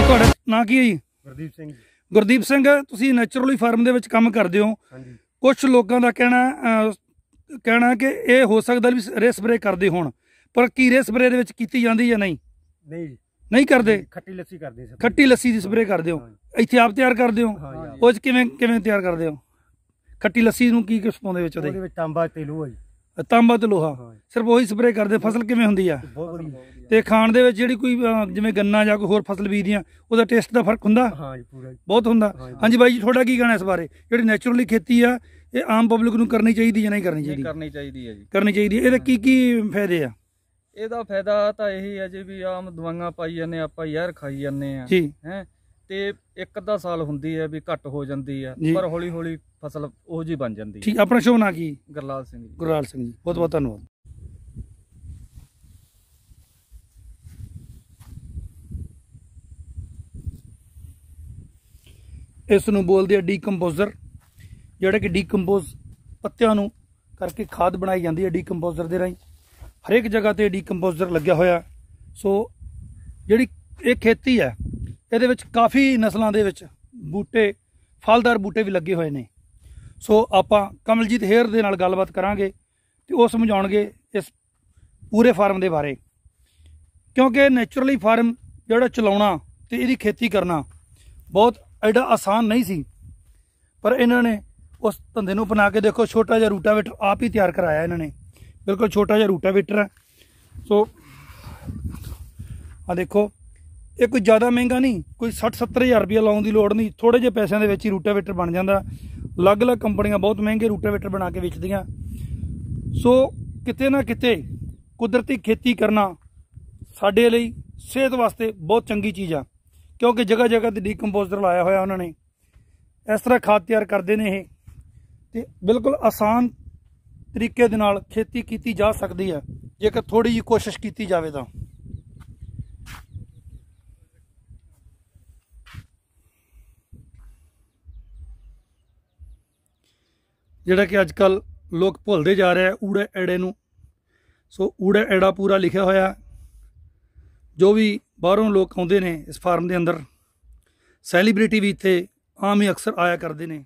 ਤੁਹਾਡਾ ਨਾਂ ਕੀ ਹੈ ਜੀ? ਗੁਰਦੀਪ ਸਿੰਘ। ਗੁਰਦੀਪ ਸਿੰਘ, ਤੁਸੀਂ ਨੈਚੁਰਲੀ ਫਾਰਮ ਦੇ ਵਿੱਚ ਕੰਮ ਕਰਦੇ ਹੋ। ਹਾਂਜੀ। ਕੁਝ ਲੋਕਾਂ ਦਾ ਕਹਿਣਾ ਕਿ ਇਹ ਹੋ ਸਕਦਾ ਵੀ ਰੇ ਸਪਰੇ ਕਰਦੇ ਹੋਣ, ਪਰ ਕੀ ਰੇ ਸਪਰੇ ਦੇ ਵਿੱਚ ਕੀਤੀ ਜਾਂਦੀ ਜਾਂ ਨਹੀਂ? ਨਹੀਂ ਕਰਦੇ। ਖੱਟੀ ਲੱਸੀ ਕਰਦੇ ਸਰ। ਖੱਟੀ ਲੱਸੀ ਦੀ ਸਪਰੇ ਕਰਦੇ ਹੋ? ਇੱਥੇ ਆਪ ਤਿਆਰ ਕਰਦੇ ਹੋ? ਉਹ 'ਚ ਕਿਵੇਂ ਤਿਆਰ ਕਰਦੇ ਹੋ? ਖੱਟੀ ਲੱਸੀ ਨੂੰ ਕੀ ਕੁਛ ਪਾਉਂਦੇ ਵਿੱਚ? ਉਹਦੇ ਵਿੱਚ ਤਾਂਬਾ ਤੇ ਲੋਹਾ ਜੀ। ਤਾਂਬਾ ਤੇ ਲੋਹਾ, ਸਿਰਫ ਉਹੀ ਸਪਰੇ ਕਰਦੇ। ਫਸਲ ਕਿਵੇਂ ਹੁੰਦੀ ਆ? ਬਹੁਤ ਵਧੀਆ। ਤੇ ਖਾਣ ਦੇ ਵਿੱਚ ਜਿਹੜੀ ਕੋਈ ਜਿਵੇਂ ਗੰਨਾ ਜਾਂ ਕੋਈ ਹੋਰ ਫਸਲ ਬੀਜਦੇ ਆ, ਉਹਦਾ ਟੇਸਟ ਦਾ ਫਰਕ ਹੁੰਦਾ? ਹਾਂ ਜੀ, ਪੂਰਾ ਬਹੁਤ ਹੁੰਦਾ। ਹਾਂਜੀ ਬਾਈ ਜੀ, ਤੁਹਾਡਾ ਕੀ ਕਹਿਣਾ ਇਸ ਬਾਰੇ? ਜਿਹੜੀ ਨੈਚੁਰਲੀ ਖੇਤੀ ਆ, ਇਹ ਆਮ ਪਬਲਿਕ ਨੂੰ ਕਰਨੀ ਚਾਹੀਦੀ ਜਾਂ ਨਹੀਂ ਕਰਨੀ ਚਾਹੀਦੀ? ਕਰਨੀ ਚਾਹੀਦੀ ਹੈ ਜੀ, ਕਰਨੀ ਚਾਹੀਦੀ ਹੈ। ਇਹਦੇ ਕੀ ਫਾਇਦੇ ਆ? ਇਹਦਾ ਫਾਇਦਾ ਤਾਂ ਇਹੀ ਹੈ ਜੀ ਵੀ ਆਮ ਦਵਾਈਆਂ ਪਾਈ ਜਾਂਦੇ ਆਪਾਂ, ਜ਼ਹਿਰ ਖਾਈ ਜਾਂਦੇ ਆ ਜੀ ਹੈ, ਤੇ ਇੱਕ ਅੱਧਾ ਸਾਲ ਹੁੰਦੀ ਹੈ ਵੀ ਘੱਟ ਹੋ ਜਾਂਦੀ ਆ, ਜੀ। ਪਰ ਹੌਲੀ ਹੌਲੀ ਫਸਲ ਉਹ ਜੀ ਬਣ ਜਾਂਦੀ ਹੈ। ਠੀਕ, ਆਪਣਾ ਸ਼ੁਭ ਨਾਂ ਕੀ? ਗੁਰਲਾਲ ਸਿੰਘ ਜੀ। ਗੁਰਲਾਲ ਸਿੰਘ ਜੀ, ਬਹੁਤ ਬਹੁਤ ਧੰਨਵਾਦ। ਇਸ ਨੂੰ ਬੋਲਦੇ ਆ ਡੀਕੰਪੋਜ਼ਰ, ਜਿਹੜਾ ਕਿ ਡੀਕੰਪੋਜ਼ ਪੱਤਿਆਂ ਨੂੰ ਕਰਕੇ ਖਾਦ ਬਣਾਈ ਜਾਂਦੀ ਹੈ ਡੀਕੰਪੋਜ਼ਰ ਦੇ ਰਾਹੀਂ। ਹਰੇਕ ਜਗ੍ਹਾ ਤੇ ਡੀਕੰਪੋਜ਼ਰ ਲੱਗਿਆ ਹੋਇਆ। ਸੋ ਜਿਹੜੀ ਇਹ ਖੇਤੀ ਹੈ, ਇਹਦੇ ਵਿੱਚ ਕਾਫੀ ਨਸਲਾਂ ਦੇ ਵਿੱਚ ਬੂਟੇ, ਫਲਦਾਰ ਬੂਟੇ ਵੀ ਲੱਗੇ ਹੋਏ ਨੇ। ਸੋ ਆਪਾਂ ਕਮਲਜੀਤ ਹੇਅਰ ਦੇ ਨਾਲ ਗੱਲਬਾਤ ਕਰਾਂਗੇ ਤੇ ਉਹ ਸਮਝਾਉਣਗੇ ਇਸ ਪੂਰੇ ਫਾਰਮ ਦੇ ਬਾਰੇ, ਕਿਉਂਕਿ ਨੈਚੁਰਲੀ ਫਾਰਮ ਜਿਹੜਾ ਚਲਾਉਣਾ ਤੇ ਇਹਦੀ ਖੇਤੀ ਕਰਨਾ ਬਹੁਤ ਐਡਾ ਆਸਾਨ ਨਹੀਂ ਸੀ, ਪਰ ਇਹਨਾਂ ਨੇ ਉਸ ਧੰਦੇ ਨੂੰ ਅਪਣਾ ਕੇ ਦੇਖੋ, ਛੋਟਾ ਜਿਹਾ ਰੂਟਾਵੇਟਰ ਆਪ ਹੀ ਤਿਆਰ ਕਰਾਇਆ ਇਹਨਾਂ ਨੇ, ਬਿਲਕੁਲ ਛੋਟਾ ਜਿਹਾ ਰੂਟਾਵੇਟਰ ਹੈ। ਸੋ ਆ ਦੇਖੋ, ਇਹ ਕੋਈ ਜ਼ਿਆਦਾ ਮਹਿੰਗਾ ਨਹੀਂ, ਕੋਈ 60-70 ਹਜ਼ਾਰ ਰੁਪਇਆ ਲਾਉਣ ਦੀ ਲੋੜ ਨਹੀਂ, ਥੋੜ੍ਹੇ ਜਿਹੇ ਪੈਸਿਆਂ ਦੇ ਵਿੱਚ ਹੀ ਰੂਟਾਵੇਟਰ ਬਣ ਜਾਂਦਾ। ਅਲੱਗ-ਅਲੱਗ ਕੰਪਨੀਆਂ ਬਹੁਤ ਮਹਿੰਗੇ ਰੂਟਾਵੇਟਰ ਬਣਾ ਕੇ ਵੇਚਦੀਆਂ। ਸੋ ਕਿਤੇ ਨਾ ਕਿਤੇ ਕੁਦਰਤੀ ਖੇਤੀ ਕਰਨਾ ਸਾਡੇ ਲਈ ਸਿਹਤ ਵਾਸਤੇ ਬਹੁਤ ਚੰਗੀ ਚੀਜ਼ ਆ, ਕਿਉਂਕਿ ਜਗ੍ਹਾ ਜਗ੍ਹਾ ਤੇ ਡੀਕੰਪੋਜ਼ਰ ਲਾਇਆ ਹੋਇਆ ਉਹਨਾਂ ਨੇ। ਇਸ ਤਰ੍ਹਾਂ ਖਾਦ ਤਿਆਰ ਕਰਦੇ ਨੇ ਇਹ, ਤੇ ਬਿਲਕੁਲ ਆਸਾਨ ਤਰੀਕੇ ਦੇ ਨਾਲ ਖੇਤੀ ਕੀਤੀ ਜਾ ਸਕਦੀ ਹੈ ਜੇਕਰ ਥੋੜੀ ਜਿਹੀ ਕੋਸ਼ਿਸ਼ ਕੀਤੀ ਜਾਵੇ ਤਾਂ। ਜਿਹੜਾ ਕਿ ਅੱਜ ਕੱਲ ਲੋਕ ਭੁੱਲਦੇ ਜਾ ਰਹੇ ਆ ਊੜੇ ਐੜੇ ਨੂੰ। ਸੋ ਊੜਾ ਐੜਾ ਪੂਰਾ ਲਿਖਿਆ ਹੋਇਆ। ਜੋ ਵੀ ਬਾਹਰੋਂ ਲੋਕ ਆਉਂਦੇ ਨੇ ਇਸ ਫਾਰਮ ਦੇ ਅੰਦਰ, ਸੈਲੀਬ੍ਰਿਟੀ ਵੀ ਇੱਥੇ ਆਮ ਹੀ ਅਕਸਰ ਆਇਆ ਕਰਦੇ ਨੇ।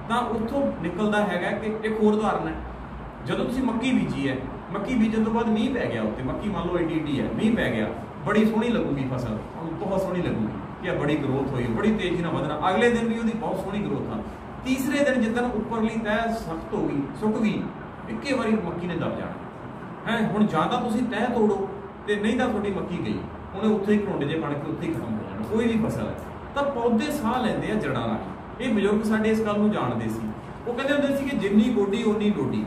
ਤਾਂ ਉੱਥੋਂ ਨਿਕਲਦਾ ਹੈਗਾ ਕਿ ਇੱਕ ਹੋਰ ਉਦਾਹਰਨ ਹੈ, ਜਦੋਂ ਤੁਸੀਂ ਮੱਕੀ ਬੀਜੀ ਹੈ, ਮੱਕੀ ਬੀਜਣ ਤੋਂ ਬਾਅਦ ਮੀਂਹ ਪੈ ਗਿਆ ਉੱਤੇ, ਮੱਕੀ ਮੰਨ ਲਓ ਏਡੀ ਹੈ, ਮੀਂਹ ਪੈ ਗਿਆ, ਬੜੀ ਸੋਹਣੀ ਲੱਗੂਗੀ ਫਸਲ, ਬਹੁਤ ਸੋਹਣੀ ਲੱਗੂਗੀ ਕਿ ਬੜੀ ਗਰੋਥ ਹੋਈ, ਬੜੀ ਤੇਜ਼ੀ ਨਾਲ ਵਧਣਾ, ਅਗਲੇ ਦਿਨ ਵੀ ਉਹਦੀ ਬਹੁਤ ਸੋਹਣੀ ਗਰੋਥ ਆ। ਤੀਸਰੇ ਦਿਨ ਜਿੱਦਣ ਉੱਪਰਲੀ ਤਹਿ ਸਖਤ ਹੋ ਗਈ, ਸੁੱਕ ਗਈ, ਇੱਕੇ ਵਾਰੀ ਮੱਕੀ ਨੇ ਦਬ ਜਾਣਾ ਹੈ। ਹੁਣ ਜਾਂ ਤਾਂ ਤੁਸੀਂ ਤਹਿ ਤੋੜੋ ਤੇ ਨਹੀਂ ਤਾਂ ਤੁਹਾਡੀ ਮੱਕੀ ਗਈ, ਉਹਨੇ ਉੱਥੇ ਹੀ ਕਰੋਂਡੇ ਜੇ ਬਣ ਕੇ ਉੱਥੇ ਹੀ ਖਤਮ ਹੋ ਜਾਣਾ। ਕੋਈ ਵੀ ਫਸਲ ਹੈ ਤਾਂ ਪੌਦੇ ਸਾਹ ਲੈਂਦੇ ਆ ਜੜਾਂ ਨਾਲ। ਇਹ ਬਜ਼ੁਰਗ ਸਾਡੇ ਇਸ ਗੱਲ ਨੂੰ ਜਾਣਦੇ ਸੀ। ਉਹ ਕਹਿੰਦੇ ਹੁੰਦੇ ਸੀ ਕਿ ਜਿੰਨੀ ਗੋਡੀ ਓਨੀ ਡੋਡੀ,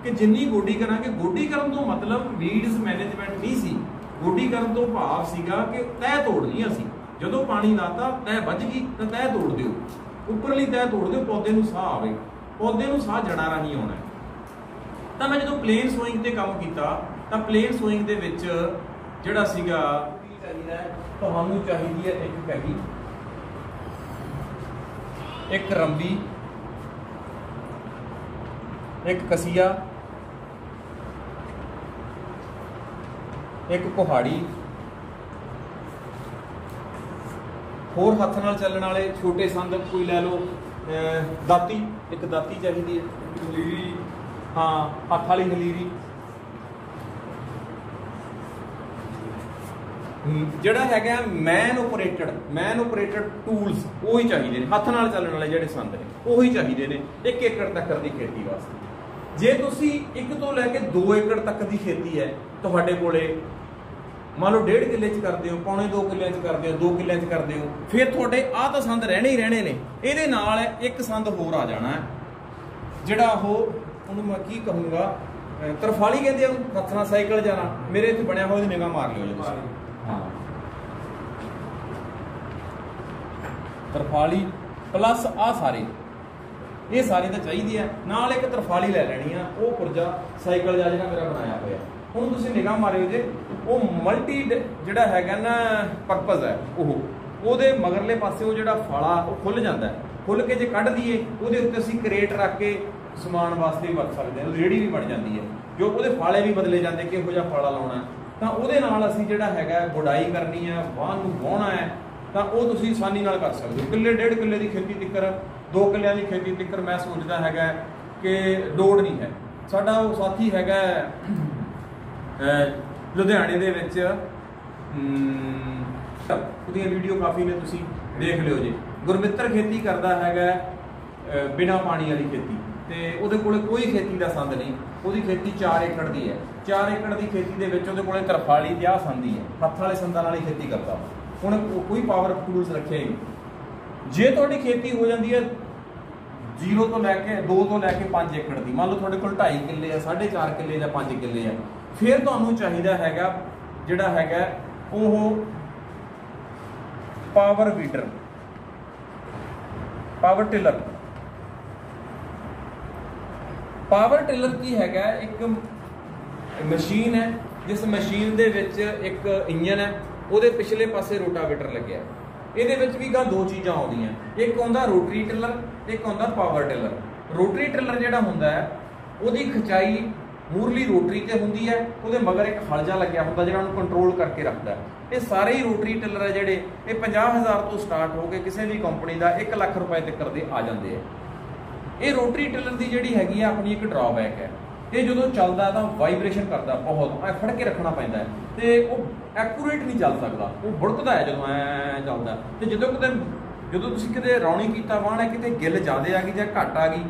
ਕਿ ਜਿੰਨੀ ਗੋਡੀ ਕਰਾਂਗੇ। ਗੋਡੀ ਕਰਨ ਤੋਂ ਮਤਲਬ ਵੀਡਸ ਮੈਨੇਜਮੈਂਟ ਨਹੀਂ ਸੀ, ਗੋਡੀ ਕਰਨ ਤੋਂ ਭਾਵ ਸੀਗਾ ਕਿ ਤਹਿ ਤੋੜਨੀ ਅਸੀਂ। ਜਦੋਂ ਪਾਣੀ ਲਾਤਾ ਤਹਿ ਵੱਜ ਗਈ ਤਾਂ ਤਹਿ ਤੋੜ ਦਿਓ, ਉੱਪਰਲੀ ਤਹਿ ਤੋੜ ਦਿਓ, ਪੌਦੇ ਨੂੰ ਸਾਹ ਆਵੇ, ਪੌਦੇ ਨੂੰ ਸਾਹ ਜੜਾਂ ਰਾਹੀਂ ਆਉਣਾ। ਤਾਂ ਮੈਂ ਜਦੋਂ ਪਲੇਨ ਸੋਇੰਗ ਤੇ ਕੰਮ ਕੀਤਾ ਤਾਂ ਪਲੇਨ ਸੋਇੰਗ ਦੇ ਵਿੱਚ ਜਿਹੜਾ ਸੀਗਾ ਤੁਹਾਨੂੰ ਚਾਹੀਦੀ ਹੈ ਇੱਕ ਹੈਗੀ ਇੱਕ ਰੰਬੀ, ਇੱਕ ਕਸੀਆ, ਇੱਕ ਕੁਹਾੜੀ, ਹੋਰ ਹੱਥ ਨਾਲ ਚੱਲਣ ਵਾਲੇ ਛੋਟੇ ਸੰਦ ਕੋਈ ਲੈ ਲਓ, ਦਾਤੀ, ਇੱਕ ਦਾਤੀ ਚਾਹੀਦੀ ਹੈ, ਹਲੀਰੀ, ਹਾਂ ਹੱਥ ਵਾਲੀ ਹਲੀਰੀ, ਜਿਹੜਾ ਹੈਗਾ ਮੈਨ ਓਪਰੇਟਡ ਟੂਲਸ ਉਹ ਹੀ ਚਾਹੀਦੇ ਨੇ, ਹੱਥ ਨਾਲ ਚੱਲਣ ਵਾਲੇ ਜਿਹੜੇ ਸੰਦ ਨੇ ਉਹ ਹੀ ਚਾਹੀਦੇ ਨੇ 1 ਏਕੜ ਤੱਕ ਦੀ ਖੇਤੀ ਵਾਸਤੇ। ਜੇ ਤੁਸੀਂ 1 ਤੋਂ ਲੈ ਕੇ 2 ਏਕੜ ਤੱਕ ਦੀ ਖੇਤੀ ਹੈ ਤੁਹਾਡੇ ਕੋਲੇ, ਮੰਨ ਲਓ 1.5 ਕਿੱਲੇ 'ਚ ਕਰਦੇ ਹੋ, ਪੌਣੇ 2 ਕਿੱਲਿਆਂ 'ਚ ਕਰਦੇ ਹੋ, 2 ਕਿੱਲਿਆਂ 'ਚ ਕਰਦੇ ਹੋ, ਫਿਰ ਤੁਹਾਡੇ ਆਹ ਤਾਂ ਸੰਦ ਰਹਿਣੇ ਹੀ ਰਹਿਣੇ ਨੇ। ਇਹਦੇ ਨਾਲ ਇੱਕ ਸੰਦ ਹੋਰ ਆ ਜਾਣਾ ਹੈ, ਜਿਹੜਾ ਉਹਨੂੰ ਮੈਂ ਕੀ ਕਹੂੰਗਾ, ਤਰਫਾਲੀ ਕਹਿੰਦੇ ਆ ਉਹਨੂੰ, ਹੱਥ ਨਾਲ ਸਾਈਕਲ ਜਾਣਾ। ਮੇਰੇ ਇੱਥੇ ਬਣਿਆ ਹੋਇਆ, ਉਹਦੀ ਨਿਗਾਹ ਮਾਰ ਲਿਓ ਜੀ ਤੁਸੀਂ। ਹਾਂ, ਤਰਫਾਲੀ ਪਲੱਸ ਆਹ ਸਾਰੇ, ਇਹ ਸਾਰੇ ਤਾਂ ਚਾਹੀਦੀ ਹੈ। ਨਾਲ ਇੱਕ ਤਰਫਾਲੀ ਲੈ ਲੈਣੀ ਆ, ਉਹ ਪੁਰਜਾ ਸਾਈਕਲ ਜਾ ਜਿਹੜਾ ਮੇਰਾ ਬਣਾਇਆ ਹੋਇਆ। ਹੁਣ ਤੁਸੀਂ ਨਿਗਾਹ ਮਾਰਿਓ ਜੇ, ਉਹ ਮਲਟੀ ਜਿਹੜਾ ਹੈਗਾ ਨਾ ਪਰਪਸ ਹੈ, ਉਹਦੇ ਮਗਰਲੇ ਪਾਸੇ ਉਹ ਜਿਹੜਾ ਫਾਲਾ ਉਹ ਖੁੱਲ ਜਾਂਦਾ। ਖੁੱਲ ਕੇ ਜੇ ਕੱਢ ਦਈਏ, ਉਹਦੇ ਉੱਤੇ ਅਸੀਂ ਕਰੇਟ ਰੱਖ ਕੇ ਸਮਾਨ ਵਾਸਤੇ ਵੀ ਵਰਤ ਸਕਦੇ ਹਾਂ। ਰੇਹੜੀ ਵੀ ਬਣ ਜਾਂਦੀ ਹੈ, ਜੋ ਉਹਦੇ ਫਾਲੇ ਵੀ ਬਦਲੇ ਜਾਂਦੇ, ਕਿਹੋ ਜਿਹਾ ਫਾਲਾ ਲਾਉਣਾ। ਤਾਂ ਉਹਦੇ ਨਾਲ ਅਸੀਂ ਜਿਹੜਾ ਹੈਗਾ ਗੁਡਾਈ ਕਰਨੀ ਹੈ, ਵਾਹਨ ਨੂੰ ਵਾਹੁਣਾ ਹੈ, ਤਾਂ ਉਹ ਤੁਸੀਂ ਆਸਾਨੀ ਨਾਲ ਕਰ ਸਕਦੇ ਹੋ। ਕਿੱਲੇ 1.5 ਕਿੱਲੇ ਦੀ ਖੇਤੀ ਤਿੱਕਰ, 2 ਕਿੱਲਿਆਂ ਦੀ ਖੇਤੀ ਤਿੱਕਰ ਮੈਂ ਸੋਚਦਾ ਹੈਗਾ ਕਿ ਲੋੜ ਨਹੀਂ ਹੈ। ਸਾਡਾ ਉਹ ਸਾਥੀ ਹੈਗਾ ਲੁਧਿਆਣੇ ਦੇ ਵਿੱਚ, ਉਹਦੀਆਂ ਵੀਡੀਓ ਕਾਫੀ ਨੇ, ਤੁਸੀਂ ਦੇਖ ਲਿਓ ਜੀ। ਗੁਰਮਿੱਤਰ ਖੇਤੀ ਕਰਦਾ ਹੈਗਾ ਬਿਨਾਂ ਪਾਣੀ ਵਾਲੀ ਖੇਤੀ, ਤੇ ਉਹਦੇ ਕੋਲੇ ਕੋਈ ਖੇਤੀ ਦਾ ਸੰਦ ਨਹੀਂ। ਉਹਦੀ ਖੇਤੀ 4 ਏਕੜ ਦੀ ਹੈ। 4 ਏਕੜ ਦੀ ਖੇਤੀ ਦੇ ਵਿੱਚ ਉਹਦੇ ਕੋਲੇ ਤਰਫਾਲੀ ਤੇ ਆਹ ਸੰਦ ਹੀ ਹੈ, ਹੱਥ ਵਾਲੇ ਸੰਦਾਂ ਨਾਲ ਹੀ ਖੇਤੀ ਕਰਦਾ। ਹੁਣ ਕੋਈ ਪਾਵਰ ਟੂਲਸ ਰੱਖਿਆ ਹੀ ਨਹੀਂ। ਜੇ ਤੁਹਾਡੀ ਖੇਤੀ ਹੋ ਜਾਂਦੀ ਹੈ 0 ਤੋਂ ਲੈ ਕੇ 2 ਤੋਂ ਲੈ ਕੇ 5 ਏਕੜ ਦੀ, ਮੰਨ ਲਓ ਤੁਹਾਡੇ ਕੋਲ 2.5 ਕਿੱਲੇ ਆ, 4.5 ਕਿੱਲੇ ਜਾਂ 5 ਕਿੱਲੇ ਆ, ਫਿਰ ਤੁਹਾਨੂੰ ਚਾਹੀਦਾ ਹੈਗਾ ਜਿਹੜਾ ਹੈਗਾ ਉਹ power weeder, power tiller. Power tiller ਕੀ ਹੈਗਾ, ਇੱਕ ਮਸ਼ੀਨ ਹੈ, ਜਿਸ ਮਸ਼ੀਨ ਦੇ ਵਿੱਚ ਇੱਕ ਇੰਜਨ ਹੈ, ਉਹਦੇ ਪਿਛਲੇ ਪਾਸੇ ਰੋਟਾਵੇਟਰ ਲੱਗਿਆ। ਇਹਦੇ ਵਿੱਚ ਵੀ ਗਾ 2 ਚੀਜ਼ਾਂ ਆਉਂਦੀਆਂ, ਇੱਕ ਆਉਂਦਾ ਰੋਟਰੀ ਟਿਲਰ, ਇੱਕ ਆਉਂਦਾ ਪਾਵਰ ਟਿਲਰ। ਰੋਟਰੀ ਟਿਲਰ ਜਿਹੜਾ ਹੁੰਦਾ ਹੈ, ਉਹਦੀ ਖਿਚਾਈ ਮੂਰਲੀ ਰੋਟਰੀ ਤੇ ਹੁੰਦੀ ਹੈ, ਉਹਦੇ ਮਗਰ ਇੱਕ ਹਲਜਾ ਲੱਗਿਆ ਹੁੰਦਾ ਜਿਹੜਾ ਉਹਨੂੰ ਕੰਟਰੋਲ ਕਰਕੇ ਰੱਖਦਾ। ਇਹ ਸਾਰੇ ਹੀ ਰੋਟਰੀ ਟਿਲਰ ਹੈ ਜਿਹੜੇ, ਇਹ 50,000 ਤੋਂ ਸਟਾਰਟ ਹੋ ਕੇ ਕਿਸੇ ਵੀ ਕੰਪਨੀ ਦਾ 1 ਲੱਖ ਰੁਪਏ ਤੱਕ ਦੇ ਆ ਜਾਂਦੇ ਆ। ਇਹ ਰੋਟਰੀ ਟਿਲਰ ਦੀ ਜਿਹੜੀ ਹੈਗੀ ਆ ਆਪਣੀ ਇੱਕ ਡਰਾਬੈਕ ਹੈ, ਇਹ ਜਦੋਂ ਚੱਲਦਾ ਤਾਂ ਵਾਈਬ੍ਰੇਸ਼ਨ ਕਰਦਾ ਬਹੁਤ, ਐ ਫੜ ਕੇ ਰੱਖਣਾ ਪੈਂਦਾ ਹੈ, ਤੇ ਉਹ ਐਕੂਰੇਟ ਨਹੀਂ ਚੱਲ ਸਕਦਾ, ਉਹ ਬੁੜਕਦਾ ਹੈ ਜਦੋਂ ਐ ਚੱਲਦਾ। ਤੇ ਜਦੋਂ ਤੁਸੀਂ ਕਿਤੇ ਰੌਣੀ ਕੀਤਾ ਵਾਹਣਾ, ਕਿਤੇ ਗਿੱਲ ਜ਼ਿਆਦਾ ਆ ਗਈ ਜਾਂ ਘੱਟ ਆ ਗਈ।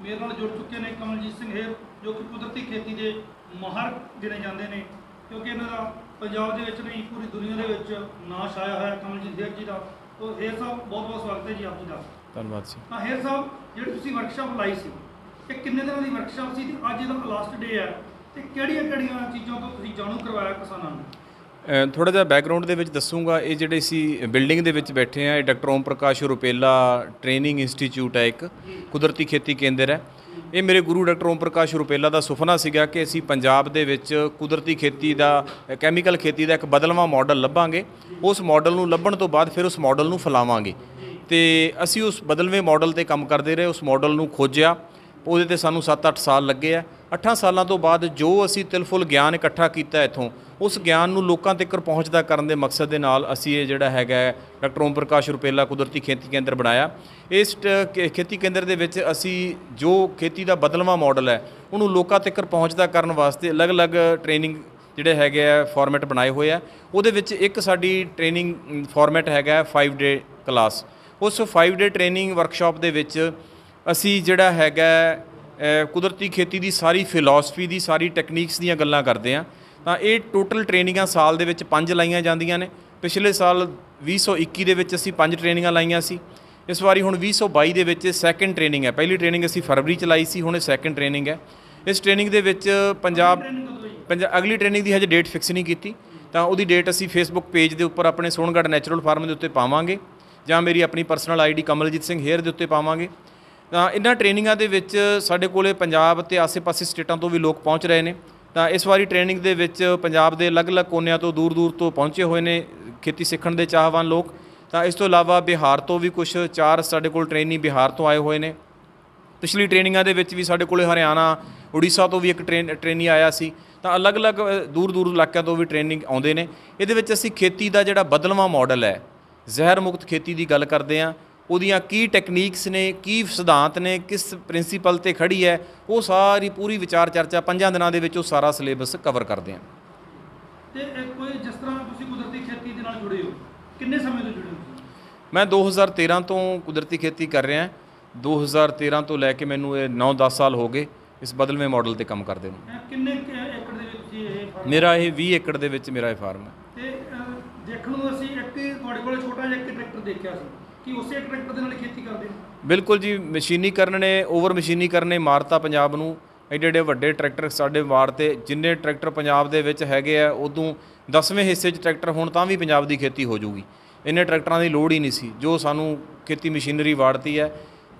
ਮੇਰੇ ਨਾਲ ਜੁੜ ਚੁੱਕੇ ਨੇ ਕਮਲਜੀਤ ਸਿੰਘ ਹੇਰ, ਜੋ ਕਿ ਕੁਦਰਤੀ ਖੇਤੀ ਦੇ ਮਾਹਰ ਗਿਣੇ ਜਾਂਦੇ ਨੇ, ਕਿਉਂਕਿ ਇਹਨਾਂ ਦਾ ਪੰਜਾਬ ਦੇ ਵਿੱਚ ਨਹੀਂ ਪੂਰੀ ਦੁਨੀਆ ਦੇ ਵਿੱਚ ਨਾਂ ਛਾਇਆ ਹੋਇਆ ਕਮਲਜੀਤ ਹੇਰ ਜੀ ਦਾ। ਤੋ ਹੇਰ ਸਾਹਿਬ ਬਹੁਤ ਬਹੁਤ ਸਵਾਗਤ ਹੈ ਜੀ ਆਪ ਜੀ ਦਾ। ਧੰਨਵਾਦ ਜੀ। ਹਾਂ ਹੇਰ ਸਾਹਿਬ, ਜਿਹੜੀ ਤੁਸੀਂ ਵਰਕਸ਼ਾਪ ਲਾਈ ਸੀ, ਇਹ ਕਿੰਨੇ ਦਿਨਾਂ ਦੀ ਵਰਕਸ਼ਾਪ ਸੀ, ਤੇ ਅੱਜ ਇਹਦਾ ਲਾਸਟ ਡੇ ਹੈ, ਤੇ ਕਿਹੜੀਆਂ ਚੀਜ਼ਾਂ ਤੋਂ ਤੁਸੀਂ ਜਾਣੂ ਕਰਵਾਇਆ ਕਿਸਾਨਾਂ ਨੂੰ? ਥੋੜ੍ਹਾ ਜਿਹਾ ਬੈਕਗਰਾਊਂਡ ਦੇ ਵਿੱਚ ਦੱਸੂਗਾ। ਇਹ ਜਿਹੜੇ ਅਸੀਂ ਬਿਲਡਿੰਗ ਦੇ ਵਿੱਚ ਬੈਠੇ ਹਾਂ, ਇਹ doctor Om Prakash ਰੁਪੇਲਾ training institute ਹੈ, ਇੱਕ ਕੁਦਰਤੀ ਖੇਤੀ ਕੇਂਦਰ ਹੈ। ਇਹ ਮੇਰੇ ਗੁਰੂ ਡਾਕਟਰ ਓਮ ਪ੍ਰਕਾਸ਼ ਰੁਪੇਲਾ ਦਾ ਸੁਪਨਾ ਸੀਗਾ ਕਿ ਅਸੀਂ ਪੰਜਾਬ ਦੇ ਵਿੱਚ ਕੁਦਰਤੀ ਖੇਤੀ ਦਾ, ਕੈਮੀਕਲ ਖੇਤੀ ਦਾ ਇੱਕ ਬਦਲਵਾਂ ਮਾਡਲ ਲੱਭਾਂਗੇ। ਉਸ ਮਾਡਲ ਨੂੰ ਲੱਭਣ ਤੋਂ ਬਾਅਦ ਫਿਰ ਉਸ ਮਾਡਲ ਨੂੰ ਫੈਲਾਵਾਂਗੇ, ਤੇ ਅਸੀਂ ਉਸ ਬਦਲਵੇਂ ਮਾਡਲ 'ਤੇ ਕੰਮ ਕਰਦੇ ਰਹੇ। ਉਸ ਮਾਡਲ ਨੂੰ ਖੋਜਿਆ, ਉਹਦੇ 'ਤੇ ਸਾਨੂੰ 7-8 ਸਾਲ ਲੱਗੇ ਆ। 8 ਸਾਲਾਂ ਤੋਂ ਬਾਅਦ ਜੋ ਅਸੀਂ ਤਿਲਫੁਲ ਗਿਆਨ ਇਕੱਠਾ ਕੀਤਾ ਇੱਥੋਂ, ਉਸ ਗਿਆਨ ਨੂੰ ਲੋਕਾਂ ਤੱਕ ਪਹੁੰਚਦਾ ਕਰਨ ਦੇ ਮਕਸਦ ਦੇ ਨਾਲ ਅਸੀਂ ਇਹ ਜਿਹੜਾ ਹੈਗਾ ਡਾਕਟਰ ਓਮ ਪ੍ਰਕਾਸ਼ ਰੁਪੇਲਾ ਕੁਦਰਤੀ ਖੇਤੀ ਕੇਂਦਰ ਬਣਾਇਆ। ਇਸ ਖੇਤੀ ਕੇਂਦਰ ਦੇ ਵਿੱਚ ਅਸੀਂ ਜੋ ਖੇਤੀ ਦਾ ਬਦਲਵਾਂ ਮਾਡਲ ਹੈ, ਉਹਨੂੰ ਲੋਕਾਂ ਤੱਕ ਪਹੁੰਚਦਾ ਕਰਨ ਵਾਸਤੇ ਅਲੱਗ-ਅਲੱਗ ਟ੍ਰੇਨਿੰਗ ਜਿਹੜੇ ਹੈਗੇ ਆ ਫਾਰਮੈਟ ਬਣਾਏ ਹੋਏ ਆ। ਉਹਦੇ ਵਿੱਚ ਇੱਕ ਸਾਡੀ ਟ੍ਰੇਨਿੰਗ ਫਾਰਮੈਟ ਹੈਗਾ 5 ਡੇ ਕਲਾਸ। ਉਸ 5 ਡੇ ਟ੍ਰੇਨਿੰਗ ਵਰਕਸ਼ਾਪ ਦੇ ਵਿੱਚ ਅਸੀਂ ਜਿਹੜਾ ਹੈਗਾ ਕੁਦਰਤੀ ਖੇਤੀ ਦੀ ਸਾਰੀ ਫਿਲਾਸਫੀ ਦੀ, ਸਾਰੀ ਟੈਕਨੀਕਸ ਦੀਆਂ ਗੱਲਾਂ ਕਰਦੇ ਹਾਂ। ਤਾਂ ਇਹ ਟੋਟਲ ਟ੍ਰੇਨਿੰਗਾਂ ਸਾਲ ਦੇ ਵਿੱਚ 5 ਲਾਈਆਂ ਜਾਂਦੀਆਂ ਨੇ। ਪਿਛਲੇ ਸਾਲ 2021 ਦੇ ਵਿੱਚ ਅਸੀਂ 5 ਟ੍ਰੇਨਿੰਗਾਂ ਲਾਈਆਂ ਸੀ। ਇਸ ਵਾਰੀ ਹੁਣ 2022 ਦੇ ਵਿੱਚ ਸੈਕੰਡ ਟ੍ਰੇਨਿੰਗ ਹੈ। ਪਹਿਲੀ ਟ੍ਰੇਨਿੰਗ ਅਸੀਂ ਫਰਵਰੀ 'ਚ ਲਾਈ ਸੀ, ਹੁਣ ਇਹ ਸੈਕੰਡ ਟ੍ਰੇਨਿੰਗ ਹੈ। ਇਸ ਟ੍ਰੇਨਿੰਗ ਦੇ ਵਿੱਚ ਅਗਲੀ ਟ੍ਰੇਨਿੰਗ ਦੀ ਹਜੇ ਡੇਟ ਫਿਕਸ ਨਹੀਂ ਕੀਤੀ, ਤਾਂ ਉਹਦੀ ਡੇਟ ਅਸੀਂ ਫੇਸਬੁੱਕ ਪੇਜ ਦੇ ਉੱਪਰ ਆਪਣੇ ਸੋਹਣਗੜ੍ਹ ਨੈਚੁਰਲ ਫਾਰਮ ਦੇ ਉੱਤੇ ਪਾਵਾਂਗੇ, ਜਾਂ ਮੇਰੀ ਆਪਣੀ ਪਰਸਨਲ ਆਈਡੀ ਕਮਲਜੀਤ ਸਿੰਘ ਹੇਅਰ ਦੇ ਉੱਤੇ ਪਾਵਾਂਗੇ। ਤਾਂ ਇਹਨਾਂ ਟ੍ਰੇਨਿੰਗਾਂ ਦੇ ਵਿੱਚ ਸਾਡੇ ਕੋਲੇ ਪੰਜਾਬ ਅਤੇ ਆਸੇ-ਪਾਸੇ ਸਟੇਟਾਂ ਤੋਂ ਵੀ ਲੋਕ ਪਹੁੰਚ ਰਹੇ ਨੇ। ਤਾਂ ਇਸ ਵਾਰੀ ਟ੍ਰੇਨਿੰਗ ਦੇ ਵਿੱਚ ਪੰਜਾਬ ਦੇ ਅਲੱਗ-ਅਲੱਗ ਕੋਨਿਆਂ ਤੋਂ, ਦੂਰ-ਦੂਰ ਤੋਂ ਪਹੁੰਚੇ ਹੋਏ ਨੇ ਖੇਤੀ ਸਿੱਖਣ ਦੇ ਚਾਹਵਾਨ ਲੋਕ। ਤਾਂ ਇਸ ਤੋਂ ਇਲਾਵਾ ਬਿਹਾਰ ਤੋਂ ਵੀ ਕੁਝ 4 ਸਾਡੇ ਕੋਲ ਟ੍ਰੇਨੀ ਬਿਹਾਰ ਤੋਂ ਆਏ ਹੋਏ ਨੇ। ਪਿਛਲੀ ਟ੍ਰੇਨਿੰਗਾਂ ਦੇ ਵਿੱਚ ਵੀ ਸਾਡੇ ਕੋਲੇ ਹਰਿਆਣਾ, ਉੜੀਸਾ ਤੋਂ ਵੀ ਇੱਕ ਟ੍ਰੇਨੀ ਆਇਆ ਸੀ। ਤਾਂ ਅਲੱਗ-ਅਲੱਗ ਦੂਰ-ਦੂਰ ਇਲਾਕਿਆਂ ਤੋਂ ਵੀ ਟ੍ਰੇਨਿੰਗ ਆਉਂਦੇ ਨੇ। ਇਹਦੇ ਵਿੱਚ ਅਸੀਂ ਖੇਤੀ ਦਾ ਜਿਹੜਾ ਬਦਲਵਾਂ ਮਾਡਲ ਹੈ, ਜ਼ਹਿਰ ਮੁਕਤ ਖੇਤੀ ਦੀ ਗੱਲ ਕਰਦੇ ਹਾਂ। ਉਹਦੀਆਂ ਕੀ ਟੈਕਨੀਕਸ ਨੇ, ਕੀ ਸਿਧਾਂਤ ਨੇ, ਕਿਸ ਪ੍ਰਿੰਸੀਪਲ 'ਤੇ ਖੜੀ ਹੈ, ਉਹ ਸਾਰੀ ਪੂਰੀ ਵਿਚਾਰ ਚਰਚਾ 5 ਦਿਨਾਂ ਦੇ ਵਿੱਚ ਉਹ ਸਾਰਾ ਸਿਲੇਬਸ ਕਵਰ ਕਰਦੇ ਹਾਂ। ਤੇ ਕੋਈ ਜਿਸ ਤਰ੍ਹਾਂ ਤੁਸੀਂ ਕੁਦਰਤੀ ਖੇਤੀ ਦੇ ਨਾਲ ਜੁੜੇ ਹੋ, ਕਿੰਨੇ ਸਮੇਂ ਤੋਂ ਜੁੜੇ ਹੋ? ਮੈਂ 2013 ਤੋਂ ਕੁਦਰਤੀ ਖੇਤੀ ਕਰ ਰਿਹਾ। 2013 ਤੋਂ ਲੈ ਕੇ ਮੈਨੂੰ ਇਹ 9-10 ਸਾਲ ਹੋ ਗਏ ਇਸ ਬਦਲਵੇਂ ਮਾਡਲ 'ਤੇ ਕੰਮ ਕਰਦੇ ਨੂੰ। ਕਿੰਨੇ ਏਕੜ ਦੇ ਵਿੱਚ ਇਹ ਮੇਰਾ ਇਹ 20 ਏਕੜ ਦੇ ਵਿੱਚ ਮੇਰਾ ਇਹ ਫਾਰਮ ਹੈ। ਤੇ ਦੇਖਣ ਨੂੰ ਅਸੀਂ ਇੱਕ ਤੁਹਾਡੇ ਕੋਲ ਛੋਟਾ ਜਿਹਾ ਇੱਕ ਟਰੈਕਟਰ ਦੇਖਿਆ ਸੀ ਕਿ ਉਸੇ ਟਰੈਕਟਰ ਦੇ ਨਾਲ ਖੇਤੀ ਕਰਦੇ ਹੋ? ਬਿਲਕੁਲ ਜੀ, ਮਸ਼ੀਨੀਕਰਨ ਨੇ, ਓਵਰ ਮਸ਼ੀਨੀਕਰਨ ਨੇ ਮਾਰਤਾ ਪੰਜਾਬ ਨੂੰ। ਐਡੇ ਐਡੇ ਵੱਡੇ ਟਰੈਕਟਰ ਸਾਡੇ ਵਾਰ ਤੇ, ਜਿੰਨੇ ਟਰੈਕਟਰ ਪੰਜਾਬ ਦੇ ਵਿੱਚ ਹੈਗੇ ਆ ਉਦੋਂ 10ਵੇਂ ਹਿੱਸੇ 'ਚ ਟਰੈਕਟਰ ਹੋਣ ਤਾਂ ਵੀ ਪੰਜਾਬ ਦੀ ਖੇਤੀ ਹੋ ਜਾਊਗੀ। ਇੰਨੇ ਟਰੈਕਟਰਾਂ ਦੀ ਲੋੜ ਹੀ ਨਹੀਂ ਸੀ ਜੋ ਸਾਨੂੰ ਖੇਤੀ ਮਸ਼ੀਨਰੀ ਵਾੜਤੀ ਹੈ।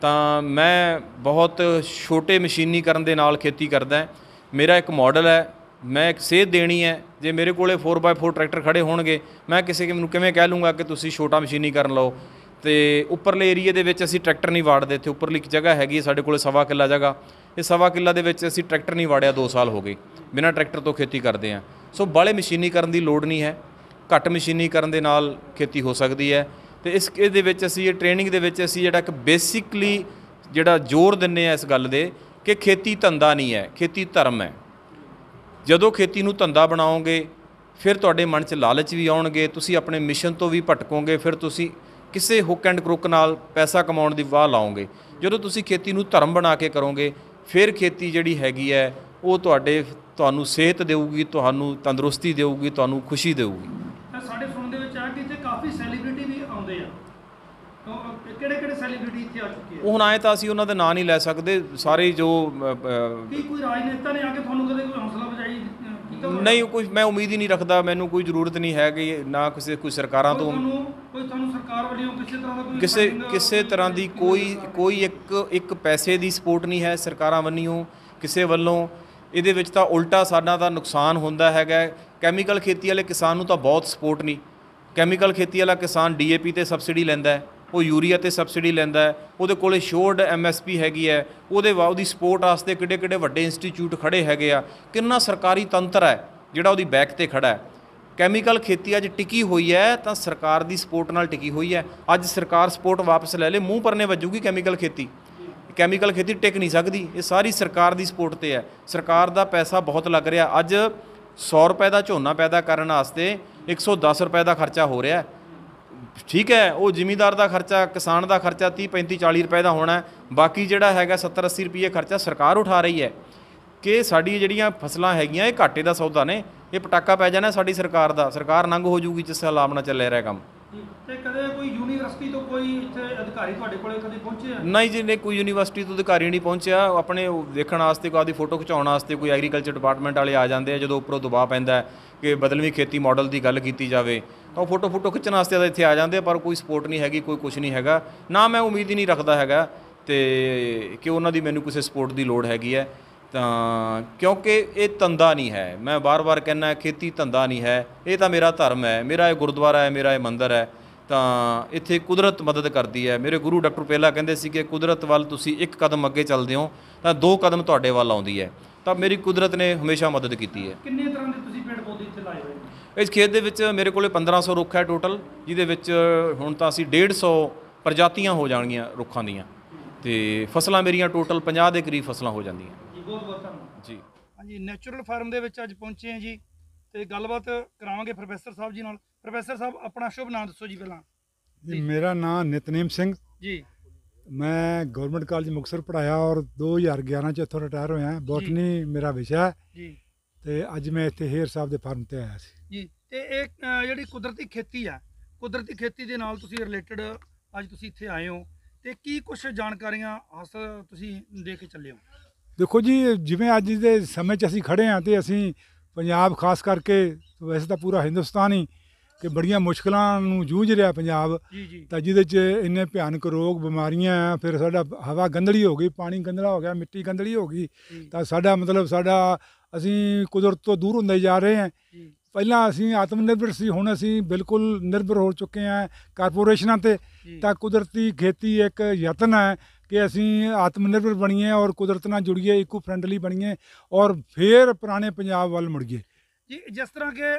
ਤਾਂ ਮੈਂ ਬਹੁਤ ਛੋਟੇ ਮਸ਼ੀਨੀਕਰਨ ਦੇ ਨਾਲ ਖੇਤੀ ਕਰਦਾ। ਮੇਰਾ ਇੱਕ ਮਾਡਲ ਹੈ, ਮੈਂ ਇੱਕ ਸੇਧ ਦੇਣੀ ਹੈ। ਜੇ ਮੇਰੇ ਕੋਲੇ 4x4 ਟਰੈਕਟਰ ਖੜੇ ਹੋਣਗੇ, ਮੈਂ ਕਿਸੇ ਨੂੰ ਕਿਵੇਂ ਕਹਿ ਲੂੰਗਾ ਕਿ ਤੁਸੀਂ ਛੋਟਾ ਮਸ਼ੀਨੀਕਰਨ ਲਓ। ਤੇ ਉੱਪਰਲੇ ਏਰੀਏ ਦੇ ਵਿੱਚ ਅਸੀਂ ਟਰੈਕਟਰ ਨਹੀਂ ਵਾੜਦੇ। ਇੱਥੇ ਉੱਪਰਲੀ ਇੱਕ ਜਗ੍ਹਾ ਹੈਗੀ ਸਾਡੇ ਕੋਲ 1.25 ਕਿੱਲਾ ਜਗ੍ਹਾ, ਇਹ 1.25 ਕਿੱਲਾ ਦੇ ਵਿੱਚ ਅਸੀਂ ਟਰੈਕਟਰ ਨਹੀਂ ਵਾੜਿਆ, 2 ਸਾਲ ਹੋ ਗਏ ਬਿਨਾਂ ਟਰੈਕਟਰ ਤੋਂ ਖੇਤੀ ਕਰਦੇ ਹਾਂ। ਸੋ ਬਾਹਲੇ ਮਸ਼ੀਨੀਕਰਨ ਦੀ ਲੋੜ ਨਹੀਂ ਹੈ, ਘੱਟ ਮਸ਼ੀਨੀਕਰਨ ਦੇ ਨਾਲ ਖੇਤੀ ਹੋ ਸਕਦੀ ਹੈ। ਤੇ ਇਹਦੇ ਵਿੱਚ ਅਸੀਂ ਇਹ ਟ੍ਰੇਨਿੰਗ ਦੇ ਵਿੱਚ ਅਸੀਂ ਜਿਹੜਾ ਇੱਕ ਬੇਸਿਕਲੀ ਜਿਹੜਾ ਜ਼ੋਰ ਦਿੰਦੇ ਹਾਂ ਇਸ ਗੱਲ ਦੇ ਕਿ ਖੇਤੀ ਧੰਦਾ ਨਹੀਂ ਹੈ, ਖੇਤੀ ਧਰਮ ਹੈ। ਜਦੋਂ ਖੇਤੀ ਨੂੰ ਧੰਦਾ ਬਣਾਓਗੇ ਫਿਰ ਤੁਹਾਡੇ ਮਨ 'ਚ ਲਾਲਚ ਵੀ ਆਉਣਗੇ, ਤੁਸੀਂ ਆਪਣੇ ਮਿਸ਼ਨ ਤੋਂ ਵੀ ਭਟਕੋਗੇ, ਫਿਰ ਤੁਸੀਂ ਕਿਸੇ ਹੁੱਕ ਐਂਡ ਕਰੁੱਕ ਨਾਲ ਪੈਸਾ ਕਮਾਉਣ ਦੀ ਵਾਹ ਲਾਓਗੇ। ਜਦੋਂ ਤੁਸੀਂ ਖੇਤੀ ਨੂੰ ਧਰਮ ਬਣਾ ਕੇ ਕਰੋਗੇ ਫਿਰ ਖੇਤੀ ਜਿਹੜੀ ਹੈਗੀ ਹੈ ਉਹ ਤੁਹਾਨੂੰ ਸਿਹਤ ਦੇਊਗੀ, ਤੁਹਾਨੂੰ ਤੰਦਰੁਸਤੀ ਦੇਊਗੀ, ਤੁਹਾਨੂੰ ਖੁਸ਼ੀ ਦੇਊਗੀ। ਤਾਂ ਸਾਡੇ ਸੁਣਨ ਦੇ ਵਿੱਚ ਆ ਕਿ ਇੱਥੇ ਕਾਫੀ ਸੈਲੀਬ੍ਰਿਟੀ ਵੀ ਆਉਂਦੇ ਆ, ਕਿਹੜੇ ਕਿਹੜੇ ਸੈਲੀਬ੍ਰਿਟੀ ਇੱਥੇ ਆ ਚੁੱਕੇ ਆ? ਉਹ ਹੁਣ ਆਏ ਤਾਂ ਅਸੀਂ ਉਹਨਾਂ ਦੇ ਨਾਂ ਨਹੀਂ ਲੈ ਸਕਦੇ ਸਾਰੇ। ਜੋ ਕੀ ਕੋਈ ਰਾਜਨੇਤਾ ਨੇ ਆ ਕੇ ਤੁਹਾਨੂੰ ਕਦੇ ਕੋਈ ਹੌਸਲਾ ਅਫਜ਼ਾਈ ਕੀਤਾ? ਨਹੀਂ, ਕੋਈ ਮੈਂ ਉਮੀਦ ਹੀ ਨਹੀਂ ਰੱਖਦਾ, ਮੈਨੂੰ ਕੋਈ ਜ਼ਰੂਰਤ ਨਹੀਂ ਹੈ ਕਿ ਨਾ ਕੋਈ ਸਰਕਾਰਾਂ ਤੋਂ ਤੁਹਾਨੂੰ ਸਰਕਾਰ ਵੱਲੋਂ ਕਿਸੇ ਤਰ੍ਹਾਂ ਦਾ ਕੋਈ ਕਿਸੇ ਤਰ੍ਹਾਂ ਦੀ ਕੋਈ ਇੱਕ ਪੈਸੇ ਦੀ ਸਪੋਰਟ ਨਹੀਂ ਹੈ ਸਰਕਾਰਾਂ ਵੱਲੋਂ ਕਿਸੇ ਵੱਲੋਂ। ਇਹਦੇ ਵਿੱਚ ਤਾਂ ਉਲਟਾ ਸਾਡਾ ਤਾਂ ਨੁਕਸਾਨ ਹੁੰਦਾ ਹੈਗਾ। ਕੈਮੀਕਲ ਖੇਤੀ ਵਾਲੇ ਕਿਸਾਨ ਨੂੰ ਤਾਂ ਬਹੁਤ ਸਪੋਰਟ ਨਹੀਂ। ਕੈਮੀਕਲ ਖੇਤੀ ਵਾਲਾ ਕਿਸਾਨ DAP ਤੇ ਸਬਸਿਡੀ ਲੈਂਦਾ, ਉਹ ਯੂਰੀਆ ਤੇ ਸਬਸਿਡੀ ਲੈਂਦਾ, ਉਹਦੇ ਕੋਲੇ ਸ਼ੋਰਡ MSP ਹੈਗੀ ਹੈ, ਉਹਦੀ ਸਪੋਰਟ ਵਾਸਤੇ ਕਿੱਡੇ ਕਿੱਡੇ ਵੱਡੇ ਇੰਸਟੀਚਿਊਟ ਖੜੇ ਹੈਗੇ ਆ। ਕਿੰਨਾ ਸਰਕਾਰੀ ਤੰਤਰ ਹੈ ਜਿਹੜਾ ਉਹਦੀ ਬੈਕ ਤੇ ਖੜਾ ਹੈ। ਕੈਮੀਕਲ ਖੇਤੀ ਅੱਜ ਟਿਕੀ ਹੋਈ ਹੈ ਤਾਂ ਸਰਕਾਰ ਦੀ ਸਪੋਰਟ ਨਾਲ ਟਿਕੀ ਹੋਈ ਹੈ। ਅੱਜ ਸਰਕਾਰ ਸਪੋਰਟ ਵਾਪਸ ਲੈ ਲੇ, ਮੂੰਹ ਪਰਨੇ ਵੱਜੂਗੀ ਕੈਮੀਕਲ ਖੇਤੀ ਟਿਕ ਨਹੀਂ ਸਕਦੀ। ਇਹ ਸਾਰੀ ਸਰਕਾਰ ਦੀ ਸਪੋਰਟ ਤੇ ਹੈ। ਸਰਕਾਰ ਦਾ ਪੈਸਾ ਬਹੁਤ ਲੱਗ ਰਿਹਾ। ਅੱਜ 100 ਰੁਪਏ ਦਾ ਝੋਨਾ ਪੈਦਾ ਕਰਨ ਵਾਸਤੇ 110 ਰੁਪਏ ਦਾ ਖਰਚਾ ਹੋ ਰਿਹਾ। ਠੀਕ ਹੈ, ਉਹ ਜ਼ਿਮੀਂਦਾਰ ਦਾ ਖਰਚਾ, ਕਿਸਾਨ ਦਾ ਖਰਚਾ 30 35 40 ਰੁਪਏ ਦਾ ਹੋਣਾ, ਬਾਕੀ ਜਿਹੜਾ ਹੈਗਾ 70 80 ਰੁਪਏ ਖਰਚਾ ਸਰਕਾਰ ਉਠਾ ਰਹੀ ਹੈ। ਕਿ ਸਾਡੀ ਜਿਹੜੀਆਂ ਫਸਲਾਂ ਹੈਗੀਆਂ ਇਹ ਘਾਟੇ ਦਾ ਸੌਦਾ ਨੇ, ਇਹ ਪਟਾਕਾ ਪੈ ਜਾਣਾ ਸਾਡੀ ਸਰਕਾਰ ਦਾ, ਸਰਕਾਰ ਨੰਗ ਹੋ ਜੂਗੀ ਜਿਸ ਹਿਸਾਬ ਨਾਲ ਚੱਲ ਰਿਹਾ ਕੰਮ। ਤੇ ਕਦੇ ਕੋਈ ਯੂਨੀਵਰਸਿਟੀ ਤੋਂ ਕੋਈ ਇੱਥੇ ਅਧਿਕਾਰੀ ਤੁਹਾਡੇ ਕੋਲੇ ਕਦੇ ਪਹੁੰਚੇ? ਨਹੀਂ ਜੀ, ਨਹੀਂ, ਕੋਈ ਯੂਨੀਵਰਸਿਟੀ ਤੋਂ ਅਧਿਕਾਰੀ ਨਹੀਂ ਪਹੁੰਚਿਆ। ਆਪਣੇ ਦੇਖਣ ਵਾਸਤੇ, ਕੋਈ ਆਪਦੀ ਫੋਟੋ ਖਿਚਾਉਣ ਵਾਸਤੇ ਕੋਈ ਐਗਰੀਕਲਚਰ ਡਿਪਾਰਟਮੈਂਟ ਵਾਲੇ ਆ ਜਾਂਦੇ ਆ। ਜਦੋਂ ਉੱਪਰੋਂ ਦਬਾਅ ਪੈਂਦਾ ਕਿ ਬਦਲਵੀਂ ਖੇਤੀ ਮਾਡਲ ਦੀ ਗੱਲ ਕੀਤੀ ਜਾਵੇ ਤਾਂ ਉਹ ਫੋਟੋ ਖਿੱਚਣ ਵਾਸਤੇ ਤਾਂ ਇੱਥੇ ਆ ਜਾਂਦੇ, ਪਰ ਕੋਈ ਸਪੋਰਟ ਨਹੀਂ ਹੈਗੀ, ਕੋਈ ਕੁਝ ਨਹੀਂ ਹੈਗਾ। ਨਾ ਮੈਂ ਉਮੀਦ ਹੀ ਨਹੀਂ ਰੱਖਦਾ ਹੈਗਾ ਤੇ ਕਿ ਉਹਨਾਂ ਦੀ ਮੈਨੂੰ ਕਿਸੇ ਸਪੋਰਟ ਦੀ ਲੋੜ ਹੈਗੀ ਹੈ। ਤਾਂ ਕਿਉਂਕਿ ਇਹ ਧੰਦਾ ਨਹੀਂ ਹੈ। ਮੈਂ ਵਾਰ-ਵਾਰ ਕਹਿੰਦਾ ਖੇਤੀ ਧੰਦਾ ਨਹੀਂ ਹੈ, ਇਹ ਤਾਂ ਮੇਰਾ ਧਰਮ ਹੈ, ਮੇਰਾ ਇਹ ਗੁਰਦੁਆਰਾ ਹੈ, ਮੇਰਾ ਇਹ ਮੰਦਿਰ ਹੈ। ਤਾਂ ਇੱਥੇ ਕੁਦਰਤ ਮਦਦ ਕਰਦੀ ਹੈ। ਮੇਰੇ ਗੁਰੂ ਡਾਕਟਰ ਪਹਿਲਾਂ ਕਹਿੰਦੇ ਸੀ ਕਿ ਕੁਦਰਤ ਵੱਲ ਤੁਸੀਂ ਇੱਕ ਕਦਮ ਅੱਗੇ ਚੱਲਦੇ ਹੋ ਤਾਂ 2 ਕਦਮ ਤੁਹਾਡੇ ਵੱਲ ਆਉਂਦੀ ਹੈ। ਤਾਂ ਮੇਰੀ ਕੁਦਰਤ ਨੇ ਹਮੇਸ਼ਾ ਮਦਦ ਕੀਤੀ ਹੈ। ਕਿੰਨੇ ਤਰ੍ਹਾਂ ਦੇ ਤੁਸੀਂ ਪੇੜ ਪੌਦੇ ਇੱਥੇ ਲਾਏ ਹੋਏ ਨੇ? ਇਸ ਖੇਤ ਦੇ ਵਿੱਚ ਮੇਰੇ ਕੋਲੇ 1500 ਰੁੱਖ ਹੈ ਟੋਟਲ, ਜਿਹਦੇ ਵਿੱਚ ਹੁਣ ਤਾਂ ਅਸੀਂ 150 ਪ੍ਰਜਾਤੀਆਂ ਹੋ ਜਾਣਗੀਆਂ ਰੁੱਖਾਂ ਦੀਆਂ ਤੇ ਫਸਲਾਂ ਮੇਰੀਆਂ ਟੋਟਲ 50 ਦੇ ਕਰੀਬ ਫਸਲਾਂ ਹੋ ਜਾਂਦੀਆਂ ਜੀ। ਬਹੁਤ ਬਹੁਤ ਧੰਨਵਾਦ ਜੀ। ਹਾਂਜੀ, ਨੈਚੁਰਲ ਫਾਰਮ ਦੇ ਵਿੱਚ ਅੱਜ ਪਹੁੰਚੇ ਹਾਂ ਜੀ ਤੇ ਗੱਲਬਾਤ ਕਰਾਵਾਂਗੇ ਪ੍ਰੋਫੈਸਰ ਸਾਹਿਬ ਜੀ ਨਾਲ। ਪ੍ਰੋਫੈਸਰ ਸਾਹਿਬ ਆਪਣਾ ਸ਼ੁਭ ਨਾਮ ਦੱਸੋ ਜੀ ਪਹਿਲਾਂ। ਜੀ, ਮੇਰਾ ਨਾਮ ਨਿਤਨੇਮ ਸਿੰਘ ਜੀ। ਮੈਂ ਗਵਰਨਮੈਂਟ ਕਾਲਜ ਮੁਕਤਸਰ ਪੜ੍ਹਾਇਆ ਔਰ 2011 ਚ ਇੱਥੋਂ ਰਿਟਾਇਰ ਹੋਇਆ। ਬੋਟਨੀ ਮੇਰਾ ਵਿਸ਼ਾ ਹੈ ਜੀ। ਤੇ ਅੱਜ ਮੈਂ ਇੱਥੇ ਹੇਰ ਸਾਹਿਬ ਦੇ ਫਾਰਮ ਤੇ ਆਇਆ ਸੀ ਜੀ। ਤੇ ਇਹ ਜਿਹੜੀ ਕੁਦਰਤੀ ਖੇਤੀ ਆ, ਕੁਦਰਤੀ ਖੇਤੀ ਦੇ ਨਾਲ ਤੁਸੀਂ ਰਿਲੇਟਡ ਅੱਜ ਤੁਸੀਂ ਇੱਥੇ ਆਏ ਹੋ ਤੇ ਕੀ ਕੁਝ ਜਾਣਕਾਰੀਆਂ ਹਾਸਲ ਤੁਸੀਂ ਦੇ ਕੇ ਚੱਲੇ ਹੋ? ਦੇਖੋ ਜੀ, ਜਿਵੇਂ ਅੱਜ ਦੇ ਸਮੇਂ 'ਚ ਅਸੀਂ ਖੜੇ ਹਾਂ ਤੇ ਅਸੀਂ ਪੰਜਾਬ ਖਾਸ ਕਰਕੇ, ਵੈਸੇ ਤਾਂ ਪੂਰਾ ਹਿੰਦੁਸਤਾਨ ਹੀ, ਕਿ ਬੜੀਆਂ ਮੁਸ਼ਕਲਾਂ ਨੂੰ ਜੂਝ ਰਿਹਾ ਪੰਜਾਬ। ਤਾਂ ਜਿਹਦੇ 'ਚ ਇੰਨੇ ਭਿਆਨਕ ਰੋਗ ਬਿਮਾਰੀਆਂ ਆ, ਫਿਰ ਸਾਡਾ ਹਵਾ ਗੰਦਲੀ ਹੋ ਗਈ, ਪਾਣੀ ਗੰਦਲਾ ਹੋ ਗਿਆ, ਮਿੱਟੀ ਗੰਦਲੀ ਹੋ ਗਈ। ਤਾਂ ਸਾਡਾ ਅਸੀਂ ਕੁਦਰਤ ਤੋਂ ਦੂਰ ਹੁੰਦੇ ਜਾ ਰਹੇ ਹਾਂ। ਪਹਿਲਾਂ ਅਸੀਂ ਆਤਮ ਨਿਰਭਰ ਸੀ, ਹੁਣ ਅਸੀਂ ਬਿਲਕੁਲ ਨਿਰਭਰ ਹੋ ਚੁੱਕੇ ਹਾਂ ਕਾਰਪੋਰੇਸ਼ਨਾਂ 'ਤੇ। ਤਾਂ ਕੁਦਰਤੀ ਖੇਤੀ ਇੱਕ ਯਤਨ ਹੈ ਕਿ ਅਸੀਂ ਆਤਮ ਨਿਰਭਰ ਬਣੀਏ ਔਰ ਕੁਦਰਤ ਨਾਲ ਜੁੜੀਏ, ਇਕੋ ਫਰੈਂਡਲੀ ਬਣੀਏ ਔਰ ਫਿਰ ਪੁਰਾਣੇ ਪੰਜਾਬ ਵੱਲ ਮੁੜੀਏ ਜੀ। ਜਿਸ ਤਰ੍ਹਾਂ ਕਿ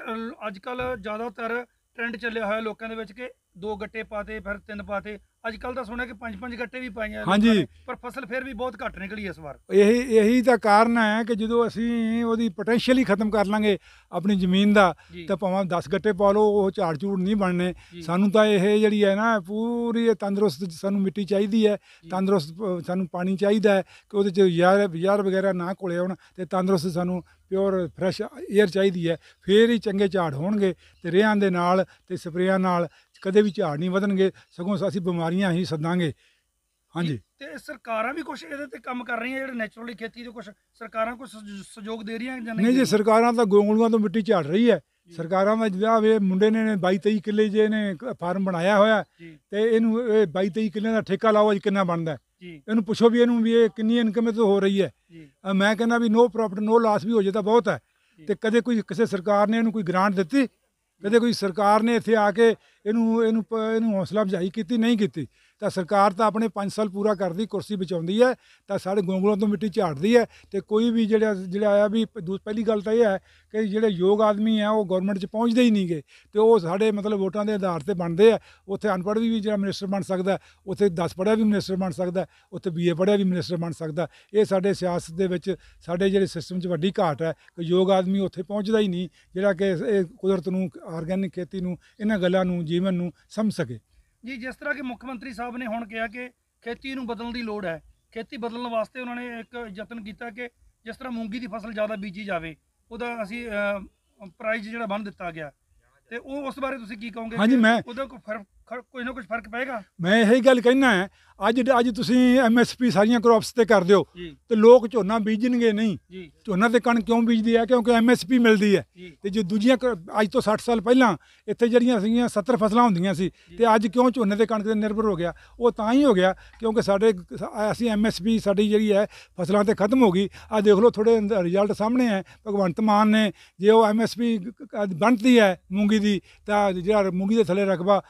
ਅੱਜ ਕੱਲ੍ਹ ਜ਼ਿਆਦਾਤਰ ਟ੍ਰੈਂਡ ਚੱਲਿਆ ਹੋਇਆ ਲੋਕਾਂ ਦੇ ਵਿੱਚ ਕਿ 2 ਗੱਟੇ ਪਾਤੇ ਫਿਰ 3 ਪਾਤੇ, ਅੱਜ ਕੱਲ ਤਾਂ ਸੁਣਿਆ ਕਿ 5-5 ਗੱਟੇ ਵੀ ਪਾਈਆਂ ਹਾਂਜੀ। ਲੋਕਾਂ ਨੇ, ਪਰ ਫਸਲ ਫਿਰ ਵੀ ਬਹੁਤ ਘੱਟ ਨਿਕਲੀ ਇਸ ਵਾਰ। ਇਹੀ ਤਾਂ ਕਾਰਨ ਹੈ ਕਿ ਜਦੋਂ ਅਸੀਂ ਉਹਦੀ ਪੋਟੈਂਸ਼ੀਅਲ ਹੀ ਖਤਮ ਕਰ ਲਾਂਗੇ ਆਪਣੀ ਜ਼ਮੀਨ ਦਾ, ਤਾਂ ਭਾਵੇਂ 10 ਗੱਟੇ ਪਾ ਲਓ, ਉਹ ਝਾੜ ਝੂੜ ਨਹੀਂ ਬਣਨੇ। ਸਾਨੂੰ ਤਾਂ ਇਹ ਜਿਹੜੀ ਹੈ ਨਾ ਪੂਰੀ ਤੰਦਰੁਸਤ ਸਾਨੂੰ ਮਿੱਟੀ ਚਾਹੀਦੀ ਹੈ, ਤੰਦਰੁਸਤ ਸਾਨੂੰ ਪਾਣੀ ਚਾਹੀਦਾ ਹੈ ਕਿ ਉਹਦੇ 'ਚ ਯਾਰ ਵਗੈਰਾ ਨਾ ਘੁਲੇ ਹੋਣ, ਅਤੇ ਤੰਦਰੁਸਤ ਸਾਨੂੰ ਪਿਓਰ ਫਰੈਸ਼ ਏਅਰ ਚਾਹੀਦੀ ਹੈ। ਫਿਰ ਹੀ ਚੰਗੇ ਝਾੜ ਹੋਣਗੇ, ਅਤੇ ਰੇਹਾਂ ਦੇ ਨਾਲ ਅਤੇ ਸਪਰੇਆਂ ਨਾਲ ਕਦੇ ਵੀ ਝਾੜ ਨਹੀਂ ਵਧਣਗੇ, ਸਗੋਂ ਅਸੀਂ ਬਿਮਾਰੀਆਂ ਹੀ ਸੱਦਾਂਗੇ। ਹਾਂਜੀ। ਤੇ ਸਰਕਾਰਾਂ ਵੀ ਕੁਝ ਇਹਦੇ ਤੇ ਕੰਮ ਕਰ ਰਹੀਆਂ, ਜਿਹੜੇ ਨੈਚੁਰਲੀ ਖੇਤੀ ਦੇ ਕੁਝ ਸਰਕਾਰਾਂ ਕੁਝ ਸਹਿਯੋਗ ਦੇ ਰਹੀਆਂ ਜਾਂ ਨਹੀਂ ਜੀ, ਸਰਕਾਰਾਂ ਤਾਂ ਗੋਂਗਲੂਆਂ ਤੋਂ ਮਿੱਟੀ ਝਾੜ ਰਹੀ ਹੈ। ਸਰਕਾਰਾਂ ਦਾ ਜਿਹੜਾ ਵੇ ਮੁੰਡੇ ਨੇ 22-23 ਕਿੱਲੇ ਜੇ ਨੇ ਫਾਰਮ ਬਣਾਇਆ ਹੋਇਆ, ਤੇ ਇਹਨੂੰ ਇਹ 22-23 ਕਿੱਲਿਆਂ ਦਾ ਠੇਕਾ ਲਾਓ ਜੀ, ਕਿੰਨਾ ਬਣਦਾ। ਇਹਨੂੰ ਪੁੱਛੋ ਵੀ ਇਹਨੂੰ ਵੀ ਇਹ ਕਿੰਨੀ ਇਨਕਮ ਤੋਂ ਹੋ ਰਹੀ ਹੈ। ਮੈਂ ਕਹਿੰਦਾ ਵੀ ਨੋ ਪ੍ਰੋਫਿਟ ਨੋ ਲਾਸ ਵੀ ਹੋ ਜੇ ਤਾਂ ਬਹੁਤ ਹੈ। ਤੇ ਕਦੇ ਕੋਈ ਕਿਸੇ ਸਰਕਾਰ ਨੇ ਇਹਨੂੰ ਕੋਈ ਗ੍ਰਾਂਟ ਦਿੱਤੀ, ਕਦੇ ਕੋਈ ਸਰਕਾਰ ਨੇ ਇੱਥੇ ਆ ਕੇ ਇਹਨੂੰ ਹੌਸਲਾ ਅਫਜ਼ਾਈ ਕੀਤੀ? ਨਹੀਂ ਕੀਤੀ। ਤਾਂ ਸਰਕਾਰ ਤਾਂ ਆਪਣੇ 5 ਸਾਲ ਪੂਰਾ ਕਰਦੀ, ਕੁਰਸੀ ਬਚਾਉਂਦੀ ਹੈ, ਤਾਂ ਸਾਡੇ ਗੋਂਗਲੋਂ ਤੋਂ ਮਿੱਟੀ ਝਾੜਦੀ ਹੈ। ਤੇ ਕੋਈ ਵੀ ਜਿਹੜਾ ਆਇਆ ਵੀ ਪਹਿਲੀ ਗੱਲ ਤਾਂ ਇਹ ਹੈ ਕਿ ਜਿਹੜੇ ਯੋਗ ਆਦਮੀ ਆ ਉਹ ਗਵਰਨਮੈਂਟ 'ਚ ਪਹੁੰਚਦੇ ਹੀ ਨਹੀਂਗੇ, ਤੇ ਉਹ ਸਾਡੇ ਮਤਲਬ ਵੋਟਾਂ ਦੇ ਆਧਾਰ ਤੇ ਬਣਦੇ ਆ। ਉੱਥੇ ਅਨਪੜ੍ਹ ਵੀ ਜਿਹੜਾ ਮਿਨਿਸਟਰ ਬਣ ਸਕਦਾ, ਉੱਥੇ 10 ਪੜ੍ਹਿਆ ਵੀ ਮਿਨਿਸਟਰ ਬਣ ਸਕਦਾ, ਉੱਥੇ BA ਪੜ੍ਹਿਆ ਵੀ ਮਿਨਿਸਟਰ ਬਣ ਸਕਦਾ। ਇਹ ਸਾਡੇ ਸਿਆਸਤ ਦੇ ਵਿੱਚ, ਸਾਡੇ ਜਿਹੜੇ ਸਿਸਟਮ 'ਚ ਵੱਡੀ ਘਾਟ ਹੈ ਕਿ ਯੋਗ ਆਦਮੀ ਉੱਥੇ ਪਹੁੰਚਦਾ ਹੀ ਨਹੀਂ, ਜਿਹੜਾ ਕਿ ਇਹ ਕੁਦਰਤ ਨੂੰ, ਆਰਗੈਨਿਕ ਖੇਤੀ ਨੂੰ, ਇਹਨਾਂ ਗੱਲਾਂ ਨੂੰ, ਜੀਵਨ ਨੂੰ ਸਮਝ ਸਕੇ ਜੀ। ਜਿਸ ਤਰ੍ਹਾਂ ਕਿ ਮੁੱਖ ਮੰਤਰੀ ਸਾਹਿਬ ਨੇ ਹੁਣ ਕਿਹਾ ਕਿ ਖੇਤੀ ਨੂੰ ਬਦਲਣ ਦੀ ਲੋੜ ਹੈ, ਖੇਤੀ ਬਦਲਣ ਵਾਸਤੇ ਉਹਨਾਂ ਨੇ ਇੱਕ ਯਤਨ ਕੀਤਾ ਕਿ ਜਿਸ ਤਰ੍ਹਾਂ ਮੂੰਗੀ ਦੀ ਫਸਲ ਜ਼ਿਆਦਾ ਬੀਜੀ ਜਾਵੇ, ਉਹਦਾ ਅਸੀਂ ਪ੍ਰਾਈਜ਼ ਜਿਹੜਾ ਬੰਨ ਦਿੱਤਾ ਗਿਆ, ਤੇ ਉਹ ਉਸ ਬਾਰੇ ਤੁਸੀਂ ਕੀ ਕਹੋਗੇ? ਹਾਂਜੀ, ਮੈਂ ਉਹਦਾ ਕੋਈ ਨਾ ਕੁਝ ਫਰਕ ਪਏਗਾ? ਮੈਂ ਇਹੀ ਗੱਲ ਕਹਿਣਾ ਹੈ, ਅੱਜ ਤੁਸੀਂ MSP ਸਾਰੀਆਂ ਕ੍ਰੌਪਸ ਤੇ ਕਰ ਦਿਓ, ਤੇ ਲੋਕ ਝੋਨਾ ਬੀਜਣਗੇ ਨਹੀਂ। ਝੋਨਾ ਤੇ ਕਣਕ ਕਿਉਂ ਬੀਜਦੀ ਹੈ? ਕਿਉਂਕਿ MSP ਮਿਲਦੀ ਹੈ। ਤੇ ਜੋ ਦੂਜੀਆਂ ਅੱਜ ਤੋਂ 60 ਸਾਲ ਪਹਿਲਾਂ ਇੱਥੇ ਜਿਹੜੀਆਂ ਸੀਗੀਆਂ 70 ਫਸਲਾਂ ਹੁੰਦੀਆਂ ਸੀ, ਤੇ ਅੱਜ ਕਿਉਂ ਝੋਨੇ ਤੇ ਕਣਕ ਤੇ ਨਿਰਭਰ ਹੋ ਗਿਆ? ਉਹ ਤਾਂ ਹੀ ਹੋ ਗਿਆ ਕਿਉਂਕਿ ਅਸੀਂ MSP ਸਾਡੀ ਜਿਹੜੀ ਹੈ ਫਸਲਾਂ ਤੇ ਖਤਮ ਹੋ ਗਈ। ਆਹ ਦੇਖ ਲਓ, ਥੋੜ੍ਹੇ ਰਿਜ਼ਲਟ ਸਾਹਮਣੇ ਹੈ। ਭਗਵੰਤ ਮਾਨ ਨੇ ਜੇ ਉਹ MSP ਬਣਤੀ ਹੈ ਮੂੰਗੀ ਦੀ, ਤਾਂ ਜਿਹੜਾ ਮੂੰਗੀ ਦੇ ਥੱਲੇ ਰਕਬਾ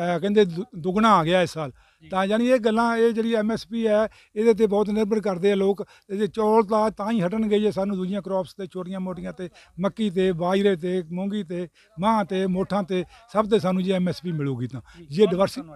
ਕਹਿੰਦੇ ਦੁੱਗਣਾ ਆ ਗਿਆ ਇਸ ਸਾਲ। ਤਾਂ ਯਾਨੀ ਇਹ ਗੱਲਾਂ, ਇਹ ਜਿਹੜੀ MSP ਹੈ, ਇਹਦੇ ਤੇ ਬਹੁਤ ਨਿਰਭਰ ਕਰਦੇ ਆ ਲੋਕ। ਤੇ ਚੌਲ ਤਾਂ ਹੀ ਹਟਣਗੇ ਜੇ ਸਾਨੂੰ ਦੂਜੀਆਂ ਕ੍ਰੌਪਸ ਤੇ, ਛੋਟੀਆਂ ਮੋਟੀਆਂ ਤੇ, ਮੱਕੀ ਤੇ, ਬਾਜਰੇ ਤੇ, ਮੂੰਗੀ ਤੇ, ਮਾਂਹ ਤੇ, ਮੋਠਾਂ ਤੇ, ਸਭ ਤੇ ਸਾਨੂੰ ਜੇ MSP ਮਿਲੂਗੀ ਤਾਂ ਜੇ ਡਿਵਰਸਿਟੀ